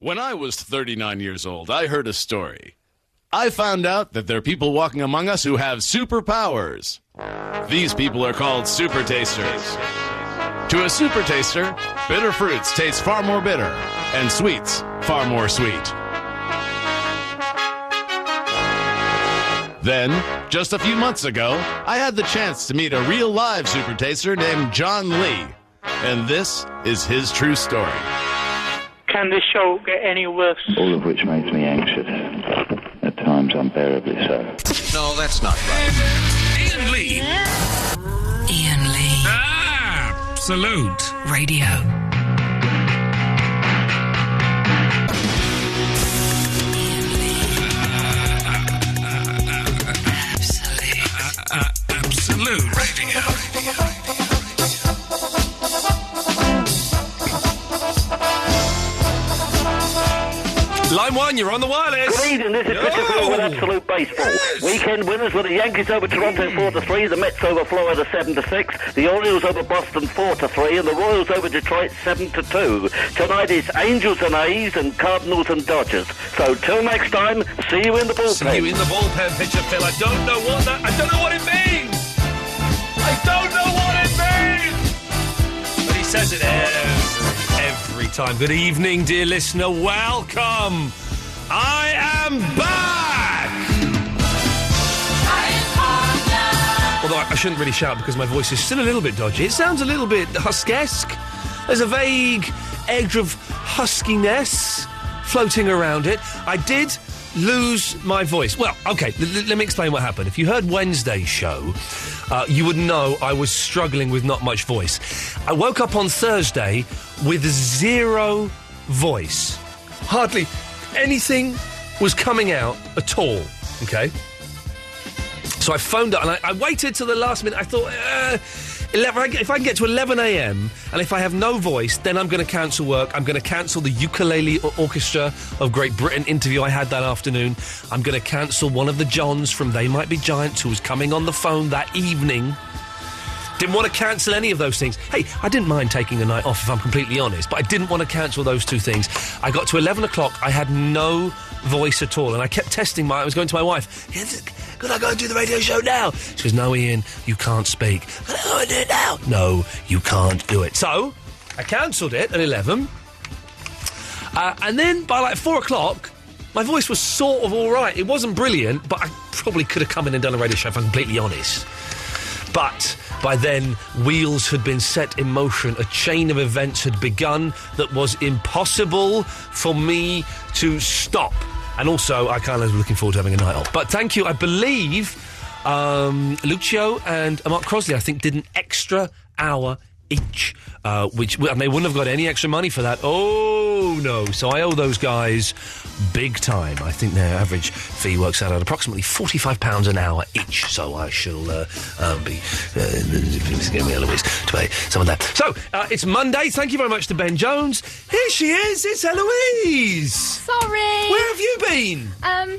When I was 39 years old, I heard a story. I found out that there are people walking among us who have superpowers. These people are called super tasters. To a super taster, bitter fruits taste far more bitter, and sweets far more sweet. Then, just a few months ago, I had the chance to meet a real live super taster named John Lee. And this is his true story. Can this show get any worse? All of which makes me anxious. At times unbearably so. No, that's not right. Iain Lee. Iain Lee. Absolute Radio. Absolute Radio. Line 1, you're on the wireless. Good evening, this is Christopher with Absolute Baseball. Yes. Weekend winners were the Yankees over Toronto 4-3, the Mets over Florida 7-6, the Orioles over Boston 4-3, and the Royals over Detroit 7-2. Tonight it's Angels and A's and Cardinals and Dodgers. So till next time, see you in the bullpen. See you in the bullpen, pitcher Phil. I don't know what it means. I don't know what it means. But he says it every time. Good evening, dear listener. Welcome. I am back. Although I shouldn't really shout because my voice is still a little bit dodgy. It sounds a little bit husk-esque. There's a vague edge of huskiness floating around it. I did lose my voice. Well, okay, let me explain what happened. If you heard Wednesday's show, you would know I was struggling with not much voice. I woke up on Thursday with zero voice. Hardly anything was coming out at all, okay? So I phoned up and I waited till the last minute. I thought, 11, if I can get to 11 a.m. and if I have no voice, then I'm going to cancel work. I'm going to cancel the Ukulele Orchestra of Great Britain interview I had that afternoon. I'm going to cancel one of the Johns from They Might Be Giants who was coming on the phone that evening. Didn't want to cancel any of those things. Hey, I didn't mind taking a night off if I'm completely honest, but I didn't want to cancel those two things. I got to 11 o'clock, I had no voice at all, and I kept testing I was going to my wife, could I go and do the radio show now? She goes, no, Iain, you can't speak. Could I go and do it now? No, you can't do it. So, I cancelled it at 11, and then by like 4 o'clock, my voice was sort of all right. It wasn't brilliant, but I probably could have come in and done a radio show if I'm completely honest. But by then, wheels had been set in motion. A chain of events had begun that was impossible for me to stop. And also, I kind of was looking forward to having a night off. But thank you. I believe Lucio and Mark Crosley, I think, did an extra hour each, and they wouldn't have got any extra money for that. Oh, no. So I owe those guys big time. I think their average fee works out at approximately £45 an hour each. So I shall be getting Eloise to pay some of that. So, it's Monday. Thank you very much to Ben Jones. Here she is. It's Eloise. Sorry. Where have you been? I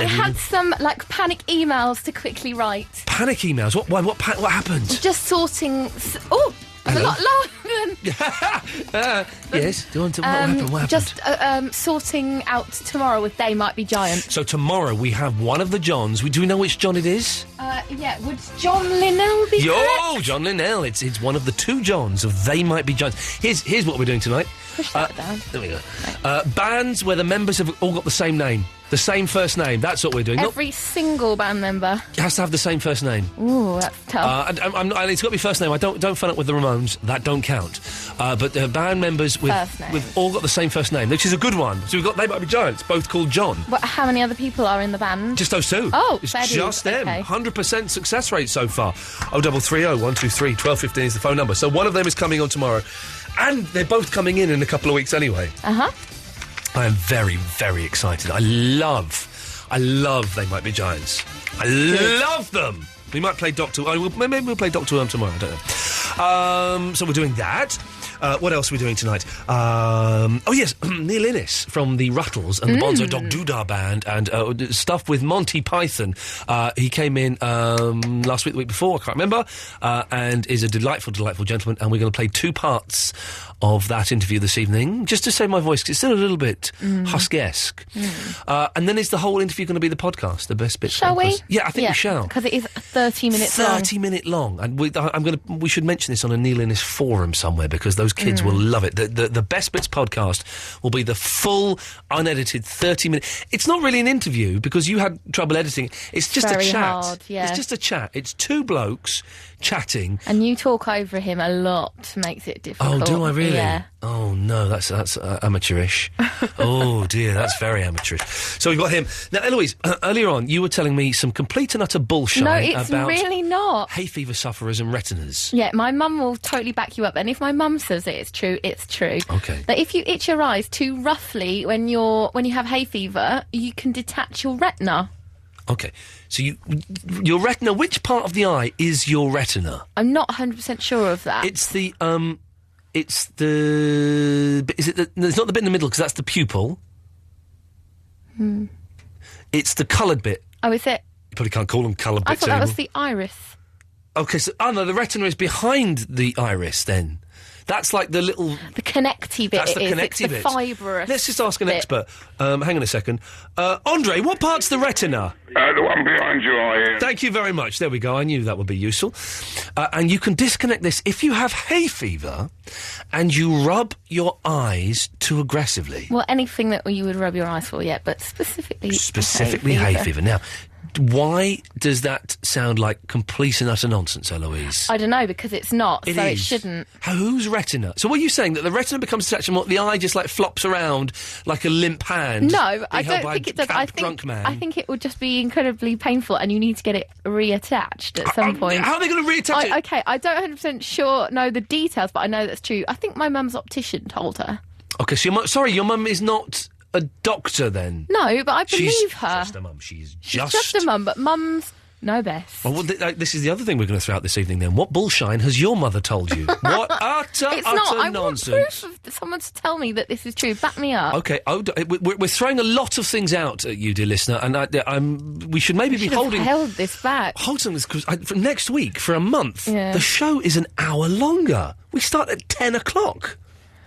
had some, panic emails to quickly write. Panic emails? What happened? Just sorting... I'm a lot lower than... Yes, do you want to... What happened? Just sorting out tomorrow with They Might Be Giant. So tomorrow we have one of the Johns. Do we know which John it is? Yeah, would John Linnell be correct? John Linnell. It's one of the two Johns of They Might Be Giants. Here's what we're doing tonight. Push that down. There we go. Bands where the members have all got the same name. The same first name. That's what we're doing. Every single band member has to have the same first name. Ooh, that's tough. It's got to be first name. Don't fun up with the Ramones. That don't count. But band members with all got the same first name, which is a good one. So we've got They Might Be Giants, both called John. How many other people are in the band? Just those two. Oh, it's just them. Okay. 100% success rate so far. 0330 123 1215 is the phone number. So one of them is coming on tomorrow, and they're both coming in a couple of weeks anyway. I am very, very excited. I love They Might Be Giants. I love them. We might play Doctor... maybe we'll play Doctor Worm tomorrow, I don't know. So we're doing that. What else are we doing tonight? Oh, yes, Neil Innes from the Ruttles and the Bonzo Dog Doodah Band and stuff with Monty Python. He came in last week, the week before, I can't remember, and is a delightful, delightful gentleman, and we're going to play 2 parts of that interview this evening, just to save my voice, 'cause it's still a little bit husky-esque. And then is the whole interview going to be the podcast, the best bits? Shall we? Yeah, I think we shall. Because it is 30 minutes long. 30-minute long. And we should mention this on a Neil Innes forum somewhere, because those kids will love it. The Best Bits podcast will be the full, unedited 30-minute... It's not really an interview, because you had trouble editing. It's just Very a chat. hard, yeah. It's just a chat. It's 2 blokes chatting. And you talk over him a lot, makes it difficult. Oh, do I really? Yeah. Oh, no, that's amateurish. Oh, dear, that's very amateurish. So we've got him. Now, Eloise, earlier on, you were telling me some complete and utter bullshit No, it's about really not. hay fever sufferers and retinas. Yeah, my mum will totally back you up. And if my mum says it's true, it's true. Okay. That if you itch your eyes too roughly when you have hay fever, you can detach your retina. Okay, so your retina, which part of the eye is your retina? I'm not 100% sure of that. It's the, it's not the bit in the middle, because that's the pupil. It's the coloured bit. Oh, is it? You probably can't call them coloured I bits thought that anymore. was the iris. Okay, so, no, the retina is behind the iris, then. That's like the little... The connecty bit. That's the connecty it's the bit. fibrous. Let's just ask an bit. expert. Hang on a second. Andre, what part's the retina? The one behind your eye. Thank you very much. There we go. I knew that would be useful. And you can disconnect this if you have hay fever and you rub your eyes too aggressively. Well, anything that you would rub your eyes for, yeah, but specifically hay fever. Now, why does that sound like complete and utter nonsense, Eloise? I don't know, because it's not, It so is. it shouldn't. Whose retina? So what are you saying, that the retina becomes detached and what, the eye just like flops around like a limp hand? No, I being held don't by think a it does. camp drunk man? I think it would just be incredibly painful, and you need to get it reattached at some point. How are they going to reattach it? Okay, I don't 100% know the details, but I know that's true. I think my mum's optician told her. Okay, so your mum is not a doctor then? No, but I believe She's her. just a mum. She's just a mum, but mums know best. Well, this is the other thing we're going to throw out this evening then. What bullshine has your mother told you? What utter It's not. I want nonsense. proof of someone to tell me that this is true. Back me up. Okay, we're throwing a lot of things out at you, dear listener, and we should maybe be holding... held this back. Holding this, because for next week, for a month, Yeah. the show is an hour longer. We start at 10 o'clock.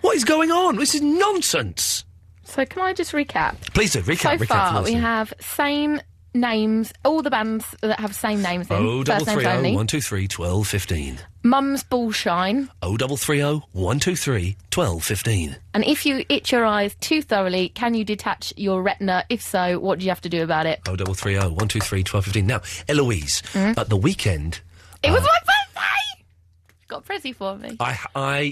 What is going on? This is nonsense. So can I just recap? Please do, recap. So far, for we listening. have same names, all the bands that have same names in. First names 0330 only. 123 1215. Mum's Bullshine. 0330 123 1215. And if you itch your eyes too thoroughly, can you detach your retina? If so, what do you have to do about it? 0330 123 1215. Now, Eloise, at the weekend... It was my birthday! Got a present for me.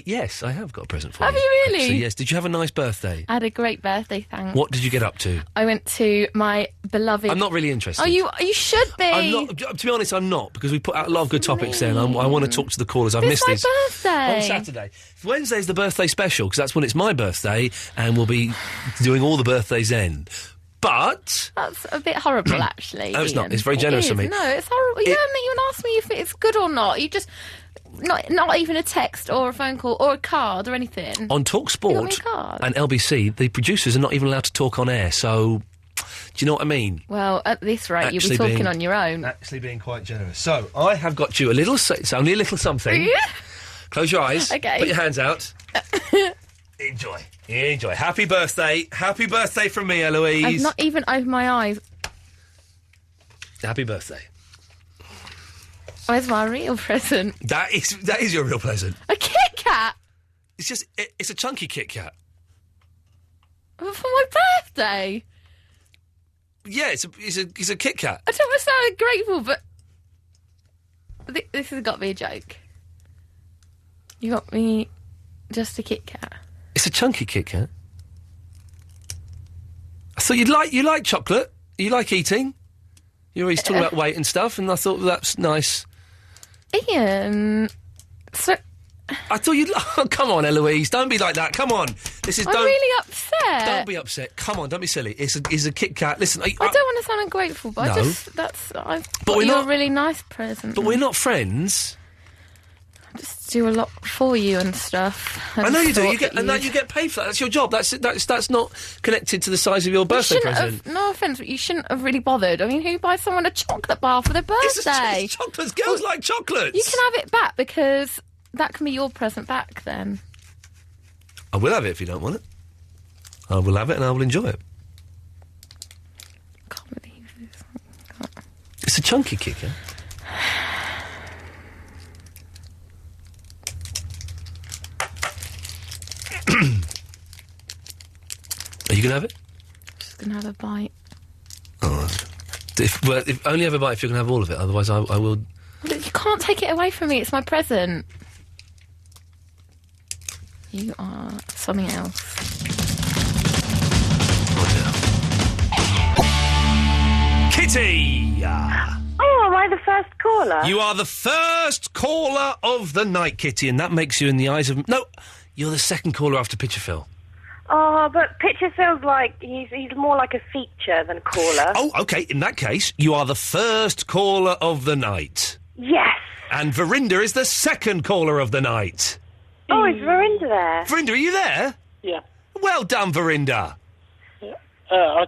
Yes, I have got a present for Have you. you really? Actually, yes. Did you have a nice birthday? I had a great birthday, thanks. What did you get up to? I went to my beloved... I'm not really interested. Oh, you should be. I'm not, to be honest, I'm not, because we put out a lot of good topics there, and I want to talk to the callers. I've It's missed my these. birthday. On Saturday. Wednesday's the birthday special, because that's when it's my birthday, and we'll be doing all the birthdays then. But... That's a bit horrible, actually. No, it's not. Ian. It's very generous It of is. me. No, it's horrible. You haven't even asked me if it's good or not. You just... Not even a text or a phone call or a card or anything. On Talk You got me Sport a card? and LBC, the producers are not even allowed to talk on air, so... Do you know what I mean? Well, at this rate, you'll be Actually talking being- on your own. Actually being quite generous. So, I have got you a little... It's only a little something. Yeah. Close your eyes. Okay. Put your hands out. Enjoy. Enjoy. Happy birthday. Happy birthday from me, Eloise. I've not even opened my eyes. Happy birthday. Where's my real present? That is your real present. A Kit Kat It's a chunky Kit Kat. for my birthday. Yeah, it's a Kit Kat. I don't want to sound grateful, but this has got to be a joke. You got me just a Kit Kat. It's a chunky Kit Kat. I thought you like chocolate. You like eating. You're always talking about weight and stuff, and I thought that's nice. Ian, so I thought you'd... Oh, come on, Eloise. Don't be like that. Come on. This is... I'm really upset. Don't be upset. Come on, don't be silly. It's a Kit Kat. Listen... I don't want to sound ungrateful, but No. I got we're you not- a really nice present. But we're not friends. Just do a lot for you and stuff. I know you do. You get paid for that. That's your job. That's not connected to the size of your birthday present. No offence, but you shouldn't have really bothered. I mean, who buys someone a chocolate bar for their birthday? It's chocolates. Girls like chocolates. You can have it back because that can be your present back then. I will have it if you don't want it. I will have it and I will enjoy it. I can't believe this. It's a chunky kick, yeah? Are you going to have it? Just going to have a bite. Oh, if only have a bite if you can have all of it. Otherwise, I will. Well, you can't take it away from me. It's my present. You are something else. Kitty! Oh, am I the first caller? You are the first caller of the night, Kitty, and that makes you in the eyes of... No, you're the second caller after Picture Phil. Oh, but Picture feels like he's more like a feature than a caller. Oh, OK, in that case, you are the first caller of the night. Yes. And Verinda is the second caller of the night. Oh, is Verinda there? Verinda, are you there? Yeah. Well done, Verinda. I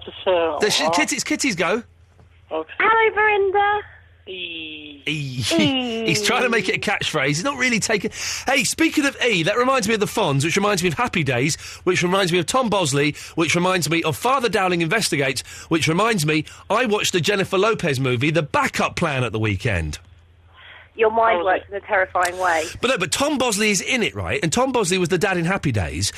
just... Kitty's go. Okay. Hello, Verinda. He's trying to make it a catchphrase. He's not really taking... Hey, speaking of E, that reminds me of the Fonz, which reminds me of Happy Days, which reminds me of Tom Bosley, which reminds me of Father Dowling Investigates, which reminds me I watched the Jennifer Lopez movie, The Backup Plan, at the weekend. Your mind works in a terrifying way. But Tom Bosley is in it, right? And Tom Bosley was the dad in Happy Days,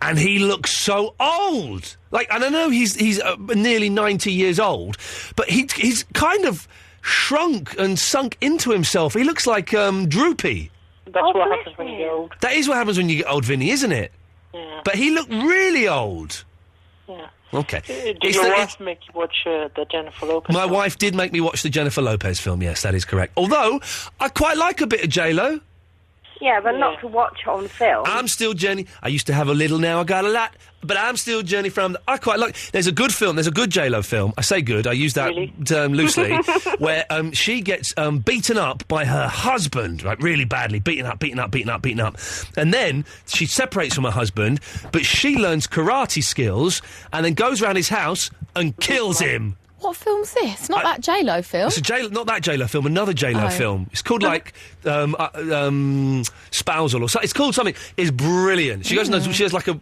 and he looks so old. Like, and I know he's nearly 90 years old, but he's kind of shrunk and sunk into himself. He looks like Droopy. That's what happens when you get old. That is what happens when you get old, Vinny, isn't it? Yeah. But he looked really old. Yeah. Okay. Did your wife make you watch the Jennifer Lopez My film? wife did make me watch the Jennifer Lopez film, yes, that is correct. Although, I quite like a bit of J-Lo. Yeah, but not to watch on film. I'm still Jenny. I used to have a little, now I got a lot. But I'm still Jenny from... I quite like... There's a good film, there's a good J-Lo film. I say good, I use that term loosely, where she gets beaten up by her husband, right, really badly, beaten up. And then she separates from her husband, but she learns karate skills and then goes around his house and kills him. What film's this? Not that J-Lo film? It's not that J-Lo film, another J-Lo film. It's called, like, Spousal or something. It's called something. It's brilliant. She goes and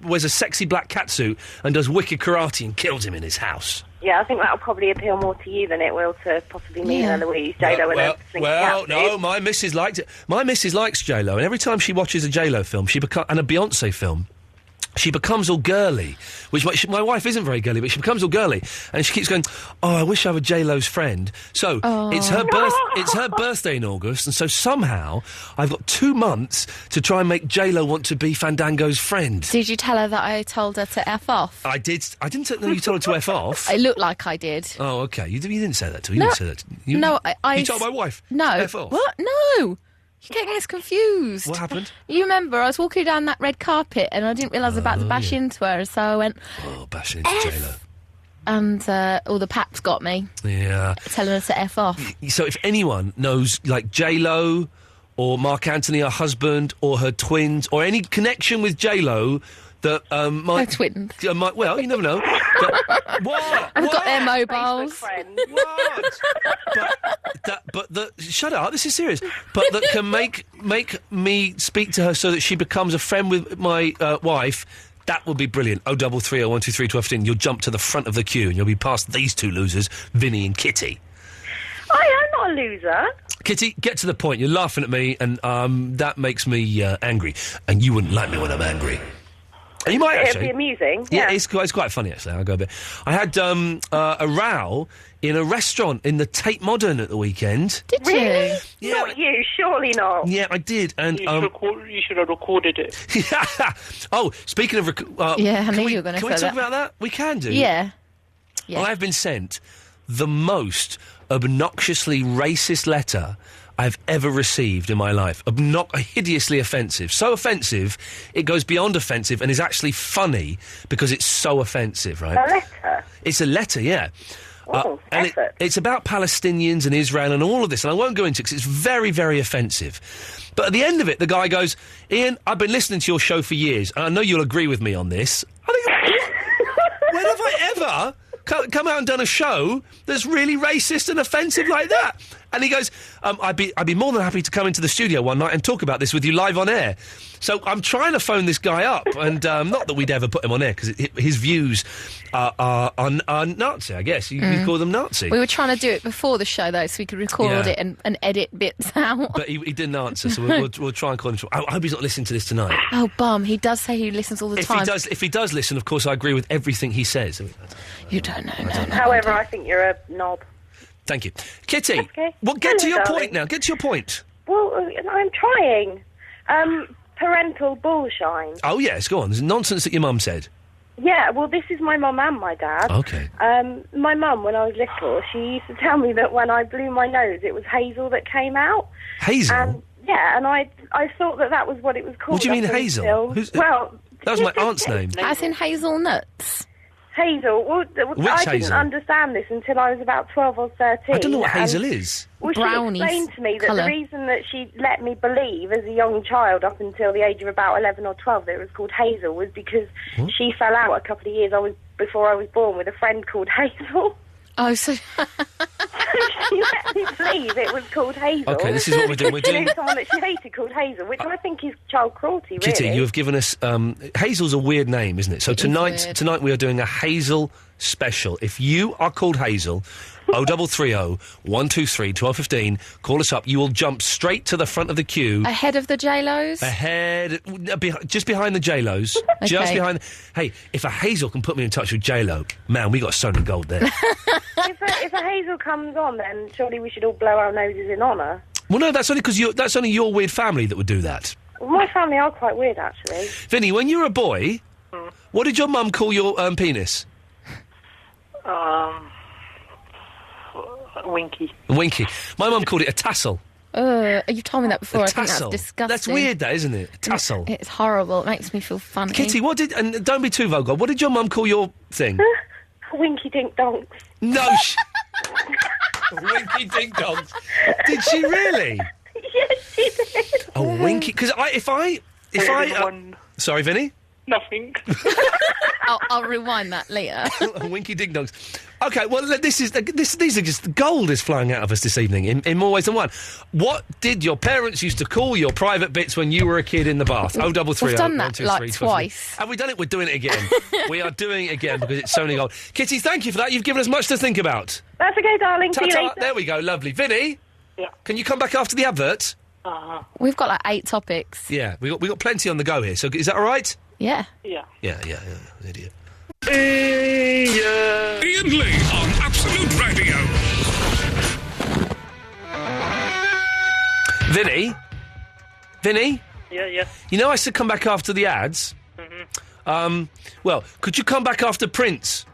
wears a sexy black catsuit and does wicked karate and kills him in his house. Yeah, I think that'll probably appeal more to you than it will to possibly me and Eloise, J-Lo and everything. No, my missus liked it. My missus likes J-Lo, and every time she watches a J-Lo film, and a Beyonce film, she becomes all girly, which my wife isn't very girly, but she becomes all girly, and she keeps going, "Oh, I wish I were J-Lo's friend." So it's her birthday in August, and so somehow I've got 2 months to try and make J-Lo want to be Fandango's friend. Did you tell her that I told her to F off? I did. I didn't know you told her to F off. It looked like I did. Oh, okay. You didn't say that to her. You didn't say that. You told my wife. No. F off. What? No. You're getting us confused. What happened? You remember, I was walking down that red carpet and I didn't realise I was about to bash into her, so I went... Oh, bashing into J-Lo. And all the paps got me. Yeah. Telling her to F off. So if anyone knows, like, J-Lo or Mark Anthony, her husband, or her twins, or any connection with J-Lo... that might... Her twins. Well, you never know. What? I've got their mobiles. What? Shut up, this is serious. But that can make me speak to her so that she becomes a friend with my wife, that would be brilliant. 0330 123 1215. You'll jump to the front of the queue and you'll be past these two losers, Vinny and Kitty. I'm not a loser. Kitty, get to the point. You're laughing at me and that makes me angry. And you wouldn't like me when I'm angry. And you might actually. It'd be amusing. Yeah, it's quite funny actually. I'll go a bit. I had a row in a restaurant in the Tate Modern at the weekend. Did you? Really? Yeah. Not you, surely not. Yeah, I did. And you should have recorded it. Oh, speaking of, yeah, I knew you were going to say that. Can we talk about that? We can do. Yeah. I've been sent the most obnoxiously racist letter I've ever received in my life. Hideously offensive. So offensive, it goes beyond offensive and is actually funny because it's so offensive, right? A letter? It's a letter, yeah. effort. It's about Palestinians and Israel and all of this, and I won't go into it because it's very, very offensive. But at the end of it, the guy goes, Iain, I've been listening to your show for years, and I know you'll agree with me on this. I think, when have I ever come out and done a show that's really racist and offensive like that? And he goes, I'd be more than happy to come into the studio one night and talk about this with you live on air. So I'm trying to phone this guy up, and not that we'd ever put him on air, because his views are Nazi, I guess. You call them Nazi. We were trying to do it before the show, though, so we could record it and edit bits out. But he didn't answer, so we'll try and call him. I hope he's not listening to this tonight. Oh, bum. He does say he listens all the time. If he does listen, of course, I agree with everything he says. You don't know. However, I think you're a knob. Thank you. Kitty, Okay. well, get to Hello, your darling. point now. Get to your point. Well, I'm trying. Parental bullshine. Oh, yes, go on. There's nonsense that your mum said. Yeah, well, this is my mum and my dad. Okay. My mum, when I was little, she used to tell me that when I blew my nose, it was hazel that came out. Hazel? Yeah, and I thought that was what it was called. What do you mean, up hazel? until- Well, That was my aunt's name. As in hazelnuts. Hazel. Well, I didn't hazel? understand this until I was about 12 or 13. I don't know what and- hazel is. Well, Brownies she explained to me that colour. the reason that she let me believe as a young child up until the age of about 11 or 12 that it was called Hazel was because she fell out a couple of years before I was born with a friend called Hazel. Oh, so... She let me believe it was called Hazel. Okay, this is what we're doing. We're She doing... knew someone that she hated called Hazel, which I think is child cruelty, really. Kitty, you have given us... Hazel's a weird name, isn't it? So tonight we are doing a Hazel special. If you are called Hazel... 0330 123 1215. Call us up. You will jump straight to the front of the queue. Ahead of the J-Los? Just behind the J-Los. Okay. Just behind. Hey, if a Hazel can put me in touch with J-Lo, man, we got stone and gold there. If a Hazel comes on, then surely we should all blow our noses in honour. Well, no, that's only because that's only your weird family that would do that. Well, my family are quite weird, actually. Vinny, when you were a boy, what did your mum call your penis? Winky. Winky. My mum called it a tassel. You've told me that before. I think that's disgusting. That's weird, that, isn't it? A tassel. It's horrible. It makes me feel funny. Kitty, and don't be too vulgar, what did your mum call your thing? Winky dink donks. No, Winky dink donks. Did she really? Yes, she did. A winky... Because if I... Sorry, Vinny? Nothing. I'll rewind that later. Winky ding dongs. Okay, well, these are just gold is flying out of us this evening in more ways than one. What did your parents used to call your private bits when you were a kid in the bath? 0330 We've done that like twice. Have we done it? We're doing it again. We are doing it again because it's so many gold. Kitty, thank you for that. You've given us much to think about. That's okay, darling. See you Ta-ta. later. There we go. Lovely. Vinny? Yeah. Can you come back after the advert? We've got like 8 topics. Yeah, we got plenty on the go here. So is that all right? Yeah. Yeah. Yeah. Idiot. Iain Lee on Absolute Radio. Vinny? Yeah. You know I said come back after the ads? Mm-hmm. Well, could you come back after Prince?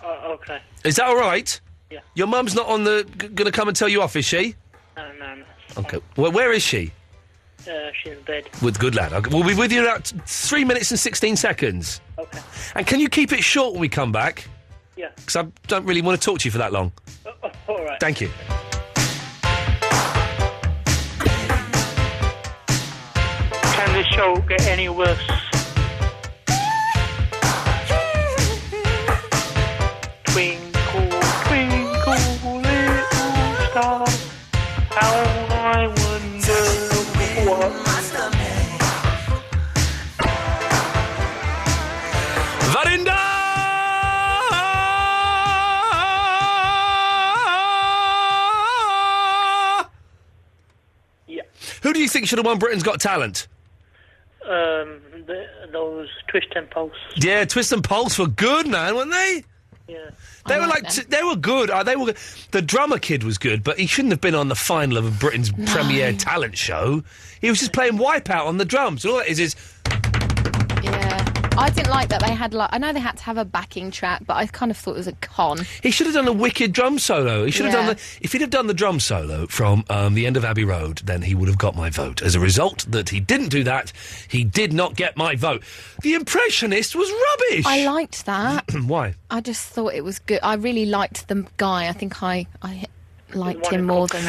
Okay. Is that all right? Yeah. Your mum's not going to come and tell you off, is she? No. Okay. Well, where is she? She's in bed. With good lad. Okay. We'll be with you in about 3 minutes and 16 seconds. Okay. And can you keep it short when we come back? Yeah. Because I don't really want to talk to you for that long. All right. Thank you. Can this show get any worse? Twinkle, twinkle, little star, how I wonder what. Varinda! Yeah. Who do you think should have won Britain's Got Talent? Those Twist and Pulse. Yeah, Twist and Pulse were good, man, weren't they? Yeah. They were they were good. They were. The drummer kid was good, but he shouldn't have been on the final of Britain's premiere talent show. He was just playing Wipeout on the drums. And all that is Yeah. I didn't like that they had, like... I know they had to have a backing track, but I kind of thought it was a con. He should have done a wicked drum solo. He should have done the... If he'd have done the drum solo from The End of Abbey Road, then he would have got my vote. As a result that he didn't do that, he did not get my vote. The Impressionist was rubbish! I liked that. Why? I just thought it was good. I really liked the guy. I think I liked him more than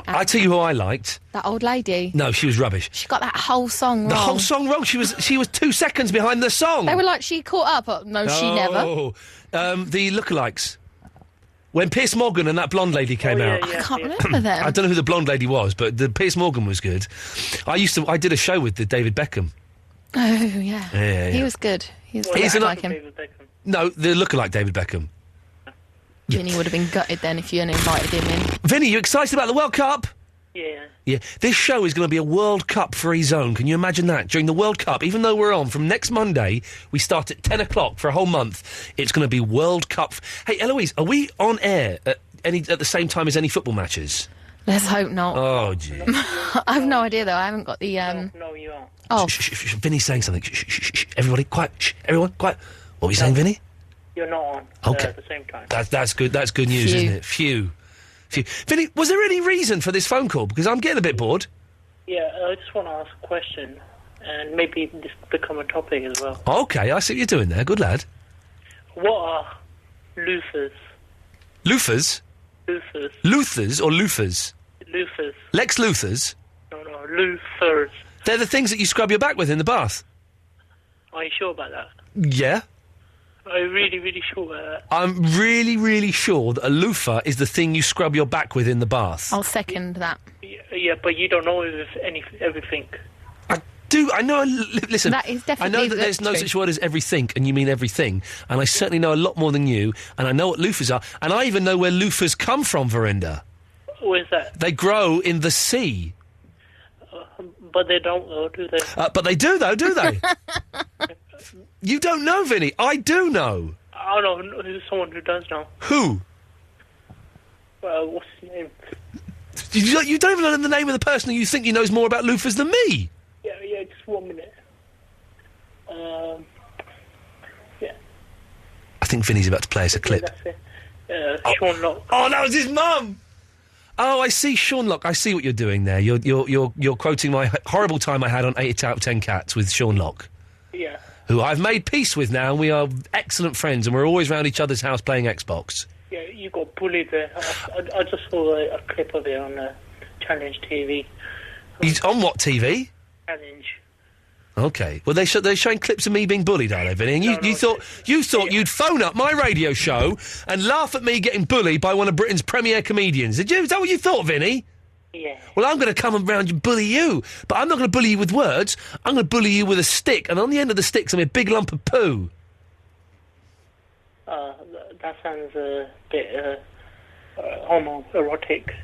I tell you who I liked. that old lady. No, she was rubbish. She got that whole song wrong. The whole song wrong. She was 2 seconds behind the song. They were like, she caught up. Oh, no, she never. The lookalikes. When Piers Morgan and that blonde lady came out. I can't remember them. I don't know who the blonde lady was, but the Piers Morgan was good. I did a show with David Beckham. Oh, yeah. Yeah. He was good. He's like him. No, the lookalike David Beckham. Vinny would have been gutted then if you hadn't invited him in. Vinny, you excited about the World Cup? Yeah. Yeah. This show is going to be a World Cup free zone. Can you imagine that? During the World Cup, even though we're on from next Monday, we start at 10 o'clock for a whole month. It's going to be World Cup. Hey, Eloise, are we on air at the same time as any football matches? Let's hope not. Oh, gee. I have no idea, though. I haven't got the... No, you aren't. Oh. Shh. Vinny's saying something. Shh. Everybody, quiet. Shh. Everyone, quiet. What were you saying, Vinny? You're not on Okay. at the same time. That's good. That's good news, isn't it? Phew. Vinny, was there any reason for this phone call? Because I'm getting a bit bored. Yeah, I just want to ask a question, and maybe this become a topic as well. Okay, I see what you're doing there. Good lad. What are loofers? Loofers? Loofers. Luthers or loofers? Loofers. Lex Luthers? No, loofers. They're the things that you scrub your back with in the bath. Are you sure about that? Yeah. Are you really, really sure about that? I'm really, really sure that a loofah is the thing you scrub your back with in the bath. I'll second that. Yeah, but you don't know everything. I know. Listen, that is definitely I know that there's no such word as everything, and you mean everything. And I certainly know a lot more than you, and I know what loofahs are, and I even know where loofahs come from, Verinda. Where's that? They grow in the sea. But they don't, though, do they? But they do, though, do they? You don't know, Vinny. I do know. I don't know. There's someone who does know. Who? What's his name? You don't even know the name of the person who you think knows more about loofahs than me. Yeah, just 1 minute. Yeah. I think Vinny's about to play us a clip. That's it. Sean Locke. Oh, that was his mum! Oh, I see, Sean Locke. I see what you're doing there. You're quoting my horrible time I had on 8 out of 10 Cats with Sean Locke. Yeah. Who I've made peace with now, and we are excellent friends, and we're always round each other's house playing Xbox. Yeah, you got bullied there. I just saw a clip of it on Challenge TV. He's on what TV? Challenge. Okay. Well, they're showing clips of me being bullied, are they, Vinny? And you thought you'd phone up my radio show and laugh at me getting bullied by one of Britain's premier comedians. Did you? Is that what you thought, Vinny? Yeah. Well, I'm going to come around and bully you, but I'm not going to bully you with words. I'm going to bully you with a stick, and on the end of the stick's going to be a big lump of poo. That sounds a bit homoerotic.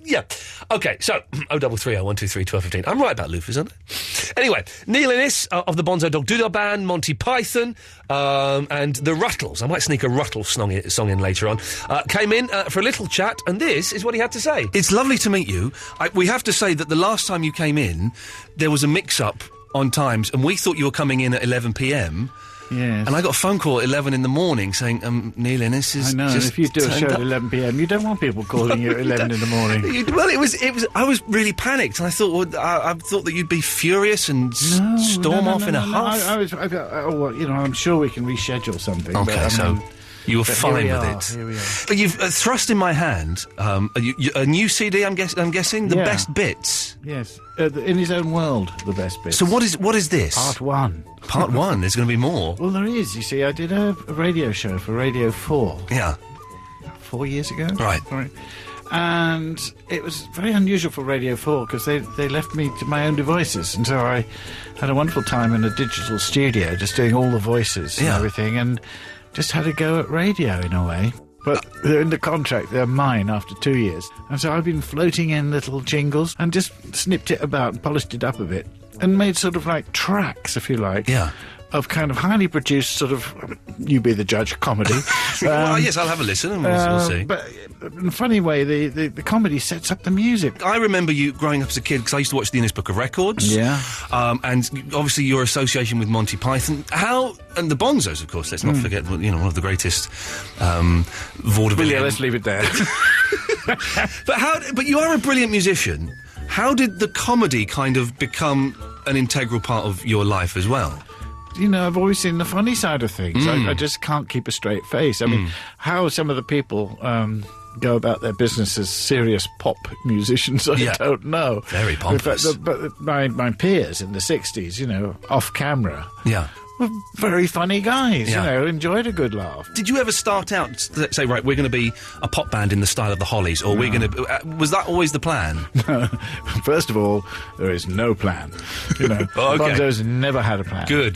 Yeah. Okay, so 0330 123 1215. I'm right about loofahs, aren't I? Anyway, Neil Innes of the Bonzo Dog Doodah Band, Monty Python, and the Ruttles. I might sneak a Ruttle song in later on. Came in for a little chat, and this is what he had to say. It's lovely to meet you. We have to say that the last time you came in, there was a mix-up on times, and we thought you were coming in at 11 p.m. Yes. And I got a phone call at 11 in the morning saying, Neil Innes is... I know, just if you do a show at 11 p.m, you don't want people calling you at 11 in the morning. Well, it was. I was really panicked, and I thought, I thought that you'd be furious and storm off in a huff. I'm sure we can reschedule something. Okay, so you were fine with it. Here we are. But you've thrust in my hand a new CD. I'm guessing the best bits. Yes, in his own world, the best bits. So what is this? Part 1. Part 1. There's going to be more. Well, there is. You see, I did a radio show for Radio 4. Yeah. 4 years ago. Right. And it was very unusual for Radio 4 because they left me to my own devices, and so I had a wonderful time in a digital studio just doing all the voices and everything, and just had a go at radio in a way. But they're in the contract, they're mine after 2 years. And so I've been floating in little jingles and just snipped it about and polished it up a bit and made sort of like tracks, if you like. Yeah. of kind of highly produced sort of, you be the judge, comedy. Well, yes, I'll have a listen and we'll see. But in a funny way, the comedy sets up the music. I remember you growing up as a kid, because I used to watch the Guinness Book of Records. Yeah. And obviously your association with Monty Python. And the Bonzos, of course, let's not forget, one of the greatest vaudeville. Yeah, let's leave it there. But you are a brilliant musician. How did the comedy kind of become an integral part of your life as well? I've always seen the funny side of things. I just can't keep a straight face. I mean, how some of the people go about their business as serious pop musicians, I don't know. Very pompous. In fact, but my peers in the 60s, off camera... Yeah. were very funny guys, enjoyed a good laugh. Did you ever start out, say, right, we're going to be a pop band in the style of the Hollies, or we're going to... was that always the plan? No. First of all, there is no plan. Bonzo's never had a plan. Good.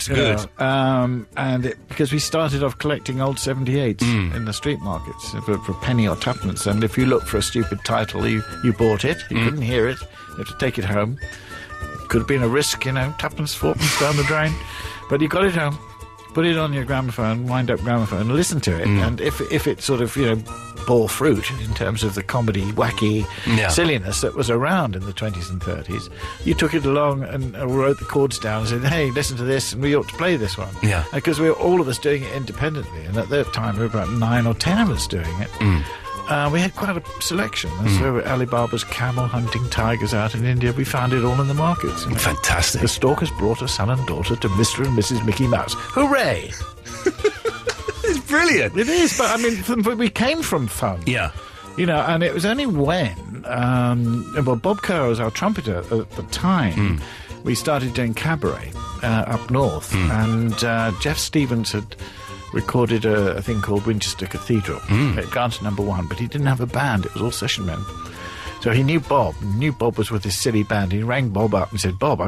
Because we started off collecting old 78s in the street markets for a penny or tuppence, and if you looked for a stupid title, you bought it, you couldn't hear it, you had to take it home. Could have been a risk, tuppence, fourpence down the drain. But you got it home, put it on your gramophone, wind-up gramophone, and listen to it. And if it sort of, bore fruit in terms of the comedy, wacky silliness that was around in the 20s and 30s, you took it along and wrote the chords down and said, hey, listen to this, and we ought to play this one. Yeah. Because we were all of us doing it independently, and at that time there were about 9 or 10 of us doing it. We had quite a selection. So Alibaba's camel hunting tigers out in India, we found it all in the markets. Fantastic. The stalkers brought a son and daughter to Mr. and Mrs. Mickey Mouse. Hooray! It's brilliant. It is, but I mean, we came from fun. Yeah. And it was only when, Bob Kerr was our trumpeter at the time, we started doing cabaret up north, and Jeff Stevens had recorded a thing called Winchester Cathedral. It got to #1, but he didn't have a band. It was all session men. So he knew Bob was with his silly band. He rang Bob up and said, Bob,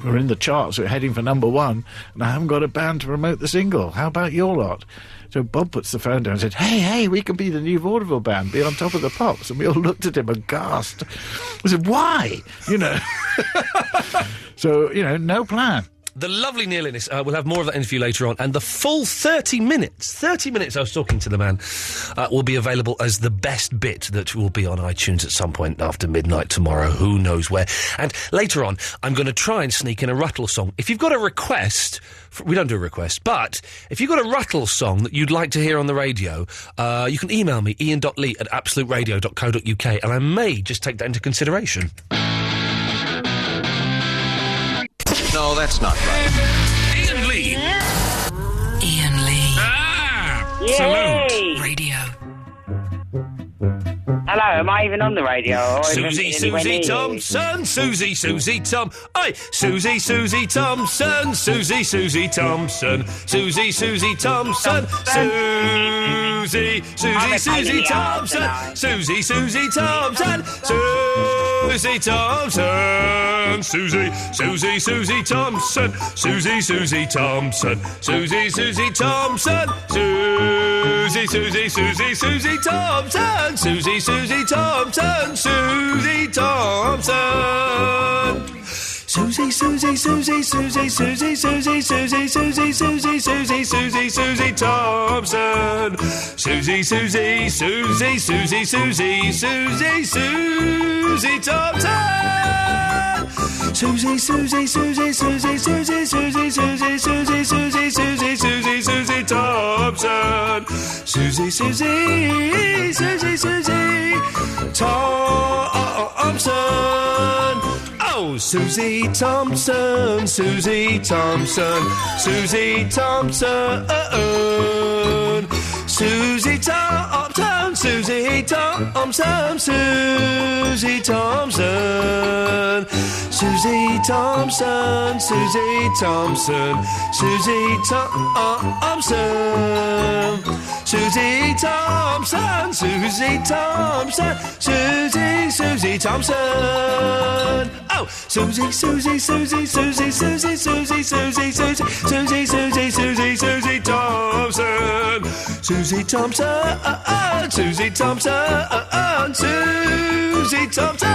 we're in the charts, we're heading for #1, and I haven't got a band to promote the single. How about your lot? So Bob puts the phone down and said, hey, we can be the new vaudeville band, be on top of the pops. And we all looked at him aghast. We said, why? So, no plan. The lovely Neil Innes, we'll have more of that interview later on, and the full 30 minutes I was talking to the man, will be available as the best bit that will be on iTunes at some point after midnight tomorrow, who knows where. And later on, I'm going to try and sneak in a Ruttle song. If you've got a request, we don't do a request, but if you've got a Ruttle song that you'd like to hear on the radio, you can email me, ian.lee@absoluteradio.co.uk, and I may just take that into consideration. No, that's not right. Iain Lee. Iain Lee. Ah! Yay! Salute. Radio. Hello, am I even on the radio? Susie Thompson, Susie Tom. Aye, Susie Thompson, Susie Thompson, Susie Thompson, Susie Thompson, Susie Thompson, Susie Thompson, Susie Thompson, Susie Thompson, Susie Thompson, Susie Thompson, Susie Thompson, Susie Thompson. Susie Thompson. Susie Thompson. Susie Thompson. Oh, Susie Thompson, Susie Thompson, Susie Thompson, Susie Thompson, Susie Thompson, Susie Thompson, Susie Thompson, Susie Thompson, Susie Thompson, Susie Thompson, Susie Thompson, Susie Thompson. Oh, Susie Thompson, Susie Thompson, Susie Thompson, Susie Thompson. Susie Thompson.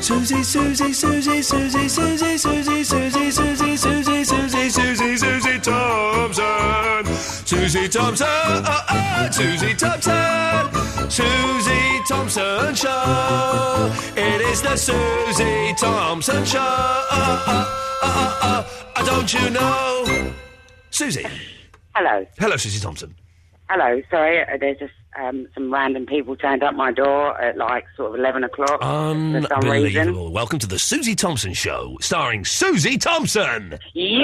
Susie, Susie, Susie, Susie, Susie, Susie, Susie, Susie, Susie, Susie, Susie, Susie Thompson. Susie Thompson. Susie Thompson. Susie Thompson Show. It is the Susie Thompson Show. Don't you know? Susie. Hello. Hello, Susie Thompson. Hello. Sorry, there's just some random people turned up my door at like sort of 11 o'clock for some reason. Unbelievable. Welcome to the Susie Thompson Show, starring Susie Thompson. Yay!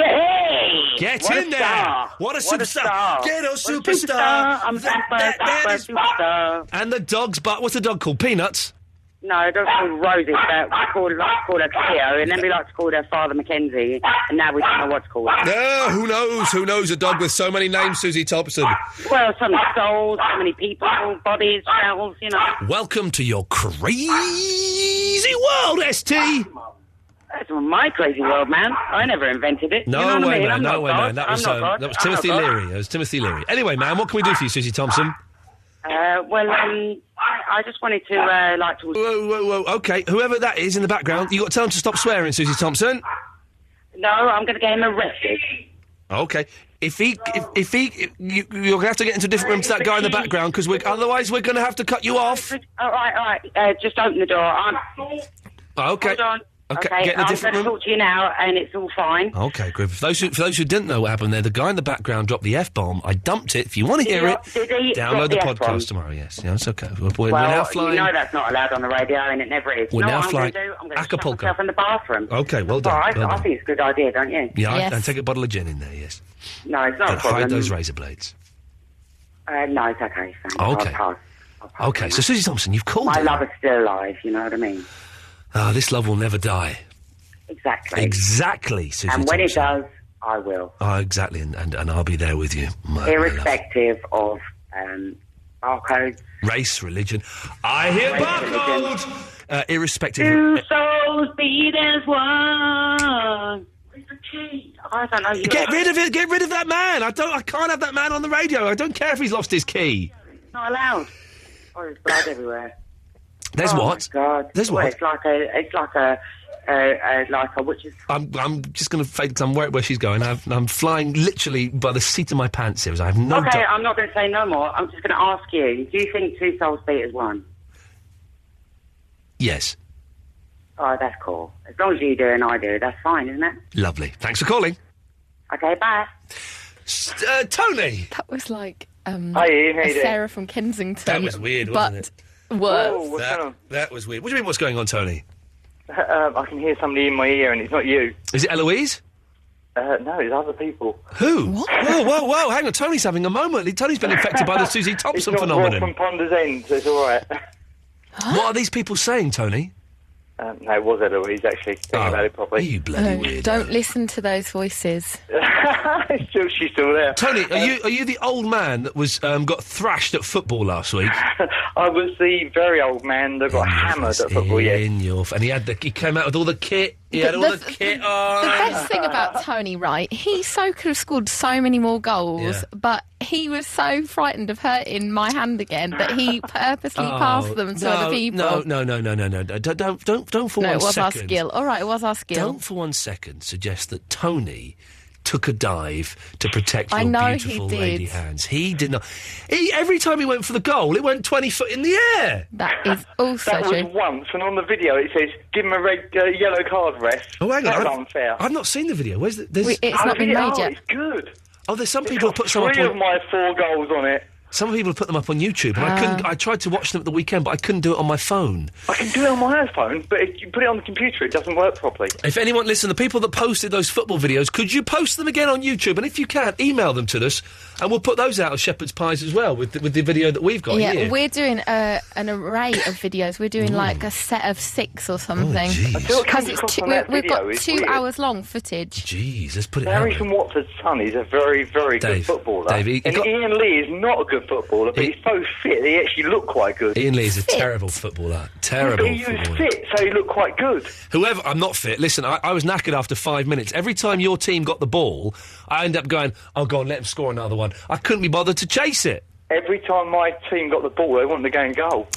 Get What in a there. star. What a What a superstar. star. Get a What a superstar. I'm superstar. And the dog's butt. What's the dog called? Peanuts? No, don't call Rosie, but we call her Cleo, and then we like to call her Father Mackenzie, and now we don't know what to call her. No, who knows? Who knows a dog with so many names, Susie Thompson? Well, so many souls, so many people, bodies, shells, you know. Welcome to your crazy world, ST. That's my crazy world, man. I never invented it. No you know what I way, mean? man. I'm No not way, God. man. That was I'm not God. Timothy I'm not God. Leary. It was Timothy Leary. Anyway, man, what can we do for you, Susie Thompson? I just wanted to, Whoa. Okay, whoever that is in the background, you got to tell him to stop swearing, Susie Thompson. No, I'm going to get him arrested. Okay. If you're going to have to get into a different room to that guy in the background, because otherwise we're going to have to cut you off. All right. Just open the door. Okay. Hold on. Okay, get in a I'm different going to room. talk to you now, and it's all fine. Okay, good. For those who didn't know what happened there, the guy in the background dropped the F-bomb. I dumped it. If you want to hear it, Did he download the drop the podcast F-bomb? tomorrow, yes. Yeah, it's okay. We're Well, now flying... you know that's not allowed on the radio, and it never is. We're You know now what I'm flying going to do? I'm going to shut Acapulco. myself in the bathroom. Okay, well done. All right, well I done. think it's a good idea, don't you? Yeah, Yes. and take a bottle of gin in there, yes. No, it's not a And problem. hide those razor blades. No, it's okay, thanks. Okay. I'll pass. Okay, so Susie Thompson, you've called My in. love is still alive, you know what I mean? Ah, this love will never die. Exactly. Exactly, Susie And when Thompson. it does, I will. Oh, exactly, and I'll be there with you. My love. Irrespective of barcodes. Race, religion. I hear Race, barcodes! Irrespective Two of... souls beat as one. Where's the key? I don't know. Get rid of it! Get rid of that man! I can't have that man on the radio. I don't care if he's lost his key. It's not allowed. Oh, there's blood everywhere. There's oh what? My God. There's Well, what? It's like a witch's. I'm just going to fade because I'm worried where she's going. I'm flying literally by the seat of my pants here. I have no Okay, doubt. I'm not going to say no more. I'm just going to ask you. Do you think two souls beat as one? Yes. Oh, that's cool. As long as you do and I do, that's fine, isn't it? Lovely. Thanks for calling. Okay, bye. Tony! That was like Hi, Ian, how you doing? Sarah from Kensington. That was weird, wasn't it? Worse. Oh, what's going on? That was weird. What do you mean, what's going on, Tony? I can hear somebody in my ear, and it's not you. Is it Eloise? No, it's other people. Who? What? Whoa, hang on. Tony's having a moment. Tony's been infected by the Susie Thompson it's not phenomenon. Rob from Ponder's End, so it's all right. What are these people saying, Tony? No, it was Eloise, actually. Thinking about it properly. You bloody weird. Don't listen to those voices. She's still there. Tony, are you the old man that was got thrashed at football last week? I was the very old man that got hammered at football, And he came out with all the kit. He had all the kit on. The best thing about Tony, right, he could have scored so many more goals, but he was so frightened of hurting my hand again that he purposely passed them to other people. No. Don't for No, one it was our second. skill. All right, it was our skill. Don't for 1 second suggest that Tony took a dive to protect I your know he beautiful did. lady hands. He did not. Every time he went for the goal, it went 20 foot in the air. That is also That true. was once, and on the video it says, give him a yellow card, ref. Oh, hang on. That's unfair. I've not seen the video. Where's the... It's not been made yet. It's good. Oh, there's some people who put some up Three on... of my 4 goals on it. Some people have put them up on YouTube, and I couldn't. I tried to watch them at the weekend, but I couldn't do it on my phone. I can do it on my iPhone, but if you put it on the computer, it doesn't work properly. If anyone, listen, the people that posted those football videos, could you post them again on YouTube? And if you can, email them to us, and we'll put those out as shepherd's pies as well with the video that we've got here. We're doing an array of videos. We're doing like a set of 6 or something. I feel it comes across on that we've got video, it's 2 weird. hours long footage. Jeez, let's put it out. Harrison Watford's son is a very, very good Dave, footballer. Dave, and Ian Lee is not a good footballer, but he's so fit that he actually looked quite good. Ian Lee is a terrible footballer. Terrible But he was footballer. fit, so he looked quite good. Whoever, I'm not fit. Listen, I was knackered after 5 minutes. Every time your team got the ball, I end up going, oh, go on, let him score another one. I couldn't be bothered to chase it. every time my team got the ball, they wanted to go and goal.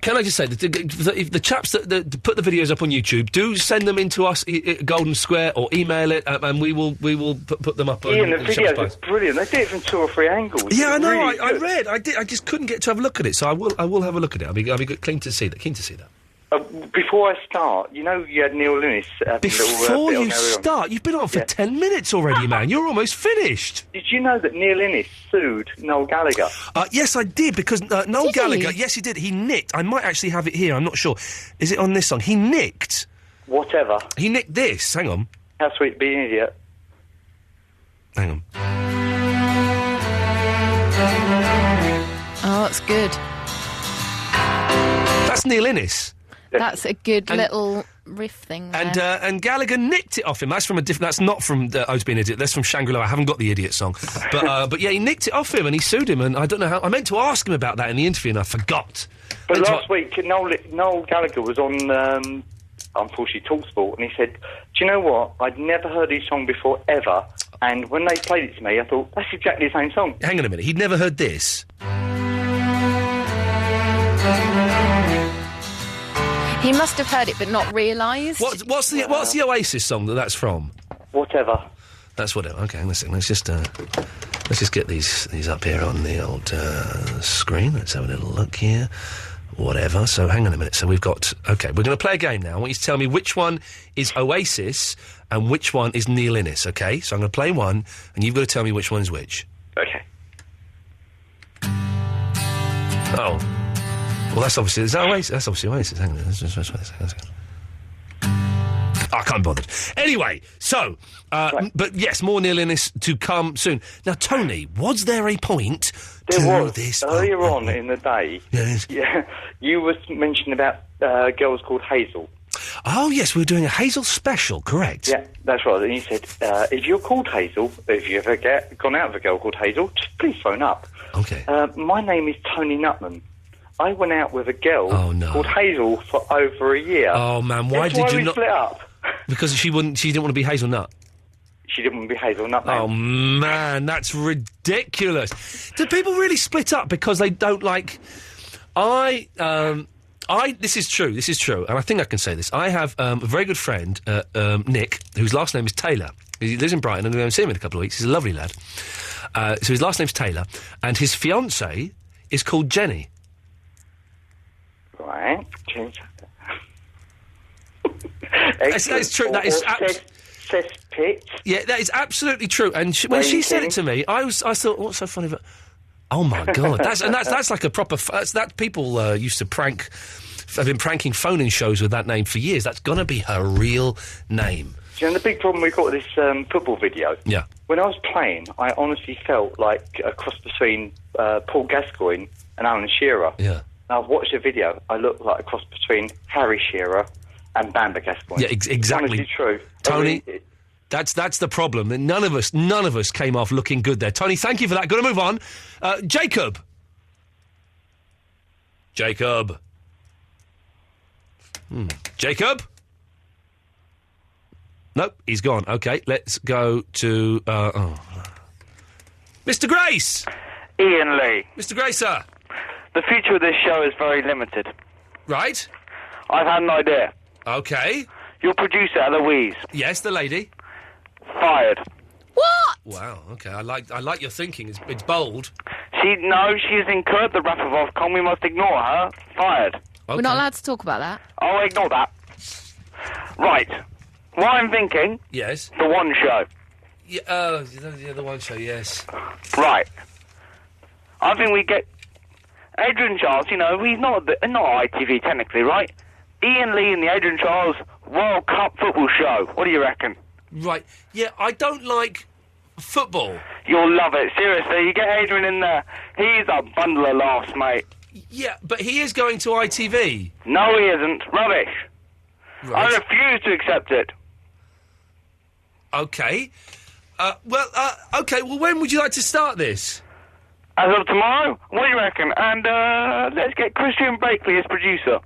Can I just say, the chaps that put the videos up on YouTube, do send them into us, Golden Square, or email it, and we will put them up. Ian, the videos are brilliant. They did it from 2 or 3 angles. Yeah, I know. Really I read. I did. I just couldn't get to have a look at it, so I will have a look at it. I'll be keen to see that. Before I start, you know, you had Neil Linnis. Before you start, you've been on for 10 minutes already, man. You're almost finished. Did you know that Neil Linnis sued Noel Gallagher? Yes, I did, because Noel Gallagher... Yes, he did. He nicked... I might actually have it here, I'm not sure. Is it on this song? He nicked... Whatever. He nicked this. Hang on. How Sweet to Be an Idiot. Hang on. Oh, that's good. That's Neil Innes. That's a good little riff thing there. And Gallagher nicked it off him. That's from a different... That's not from Oh to Be an Idiot. That's from Shangri-La. I haven't got the Idiot song. But yeah, he nicked it off him and he sued him, and I don't know how... I meant to ask him about that in the interview and I forgot. But last week, Noel Gallagher was on... unfortunately, TalkSport, and he said, do you know what? I'd never heard his song before, ever, and when they played it to me, I thought, that's exactly the same song. Hang on a minute, he'd never heard this? He must have heard it but not realised. What's the Oasis song that's from? Whatever. That's whatever. Okay, listen, let's just get these up here on the old screen. Let's have a little look here. Whatever. So hang on a minute. So we've got... OK, we're going to play a game now. I want you to tell me which one is Oasis and which one is Neil Innes, OK? So I'm going to play one, and you've got to tell me which one is which. OK. Oh. Well, that's obviously... Is that Oasis? That's obviously Oasis. Hang on. Let's go. I can't be bothered. Anyway, so... But yes, more Neil Innes to come soon. Now, Tony, was there a point... There was. Earlier on in the day, you were mentioning about girls called Hazel. Oh, yes, we were doing a Hazel special, correct? Yeah, that's right. And you said, if you're called Hazel, if you've ever gone out with a girl called Hazel, just please phone up. OK. My name is Tony Nutman. I went out with a girl called Hazel for over a year. Oh, man, why did you not... split up. Because she didn't want to be Hazelnut. She didn't want to be Hazelnut, man. Oh, man, that's ridiculous. Do people really split up because they don't like... This is true, and I think I can say this. I have a very good friend, Nick, whose last name is Taylor. He lives in Brighton, and I'm going to see him in a couple of weeks. He's a lovely lad. So his last name's Taylor, and his fiancée is called Jenny. Right. That's true. That is... Yeah, that is absolutely true. And when she said it to me, I thought, what's so funny about... Oh, my God. That's like a proper... That people used to prank... Have been pranking phone-in shows with that name for years. That's going to be her real name. Do you know the big problem we've got with this football video? Yeah. When I was playing, I honestly felt like a cross between Paul Gascoigne and Alan Shearer. Yeah. Now, I've watched the video. I look like a cross between Harry Shearer and Bamba Gascoigne. Yeah, exactly. Honestly true. Tony, that's the problem. None of us came off looking good there. Tony, thank you for that. Got to move on. Jacob. Jacob. Jacob? Nope, he's gone. OK, let's go to... Mr. Grace! Iain Lee. Mr. Grace, sir. The future of this show is very limited. Right. I've had an idea. OK. Your producer, Eloise. Yes, the lady. Fired. What? Wow, OK, I like your thinking. It's bold. She's incurred the wrath of Ofcom. We must ignore her. Fired. Okay. We're not allowed to talk about that. Oh, ignore that. Right. What I'm thinking... Yes? The One Show. Yeah, the One Show, yes. Right. I think we get... Adrian Charles, he's not ITV technically, right? Iain Lee and the Adrian Charles World Cup football show. What do you reckon? Right. Yeah, I don't like football. You'll love it. Seriously, you get Adrian in there. He's a bundle of laughs, mate. Yeah, but he is going to ITV. No, he isn't. Rubbish. Right. I refuse to accept it. OK. OK, well, when would you like to start this? As of tomorrow? What do you reckon? And, let's get Christian Blakely as producer.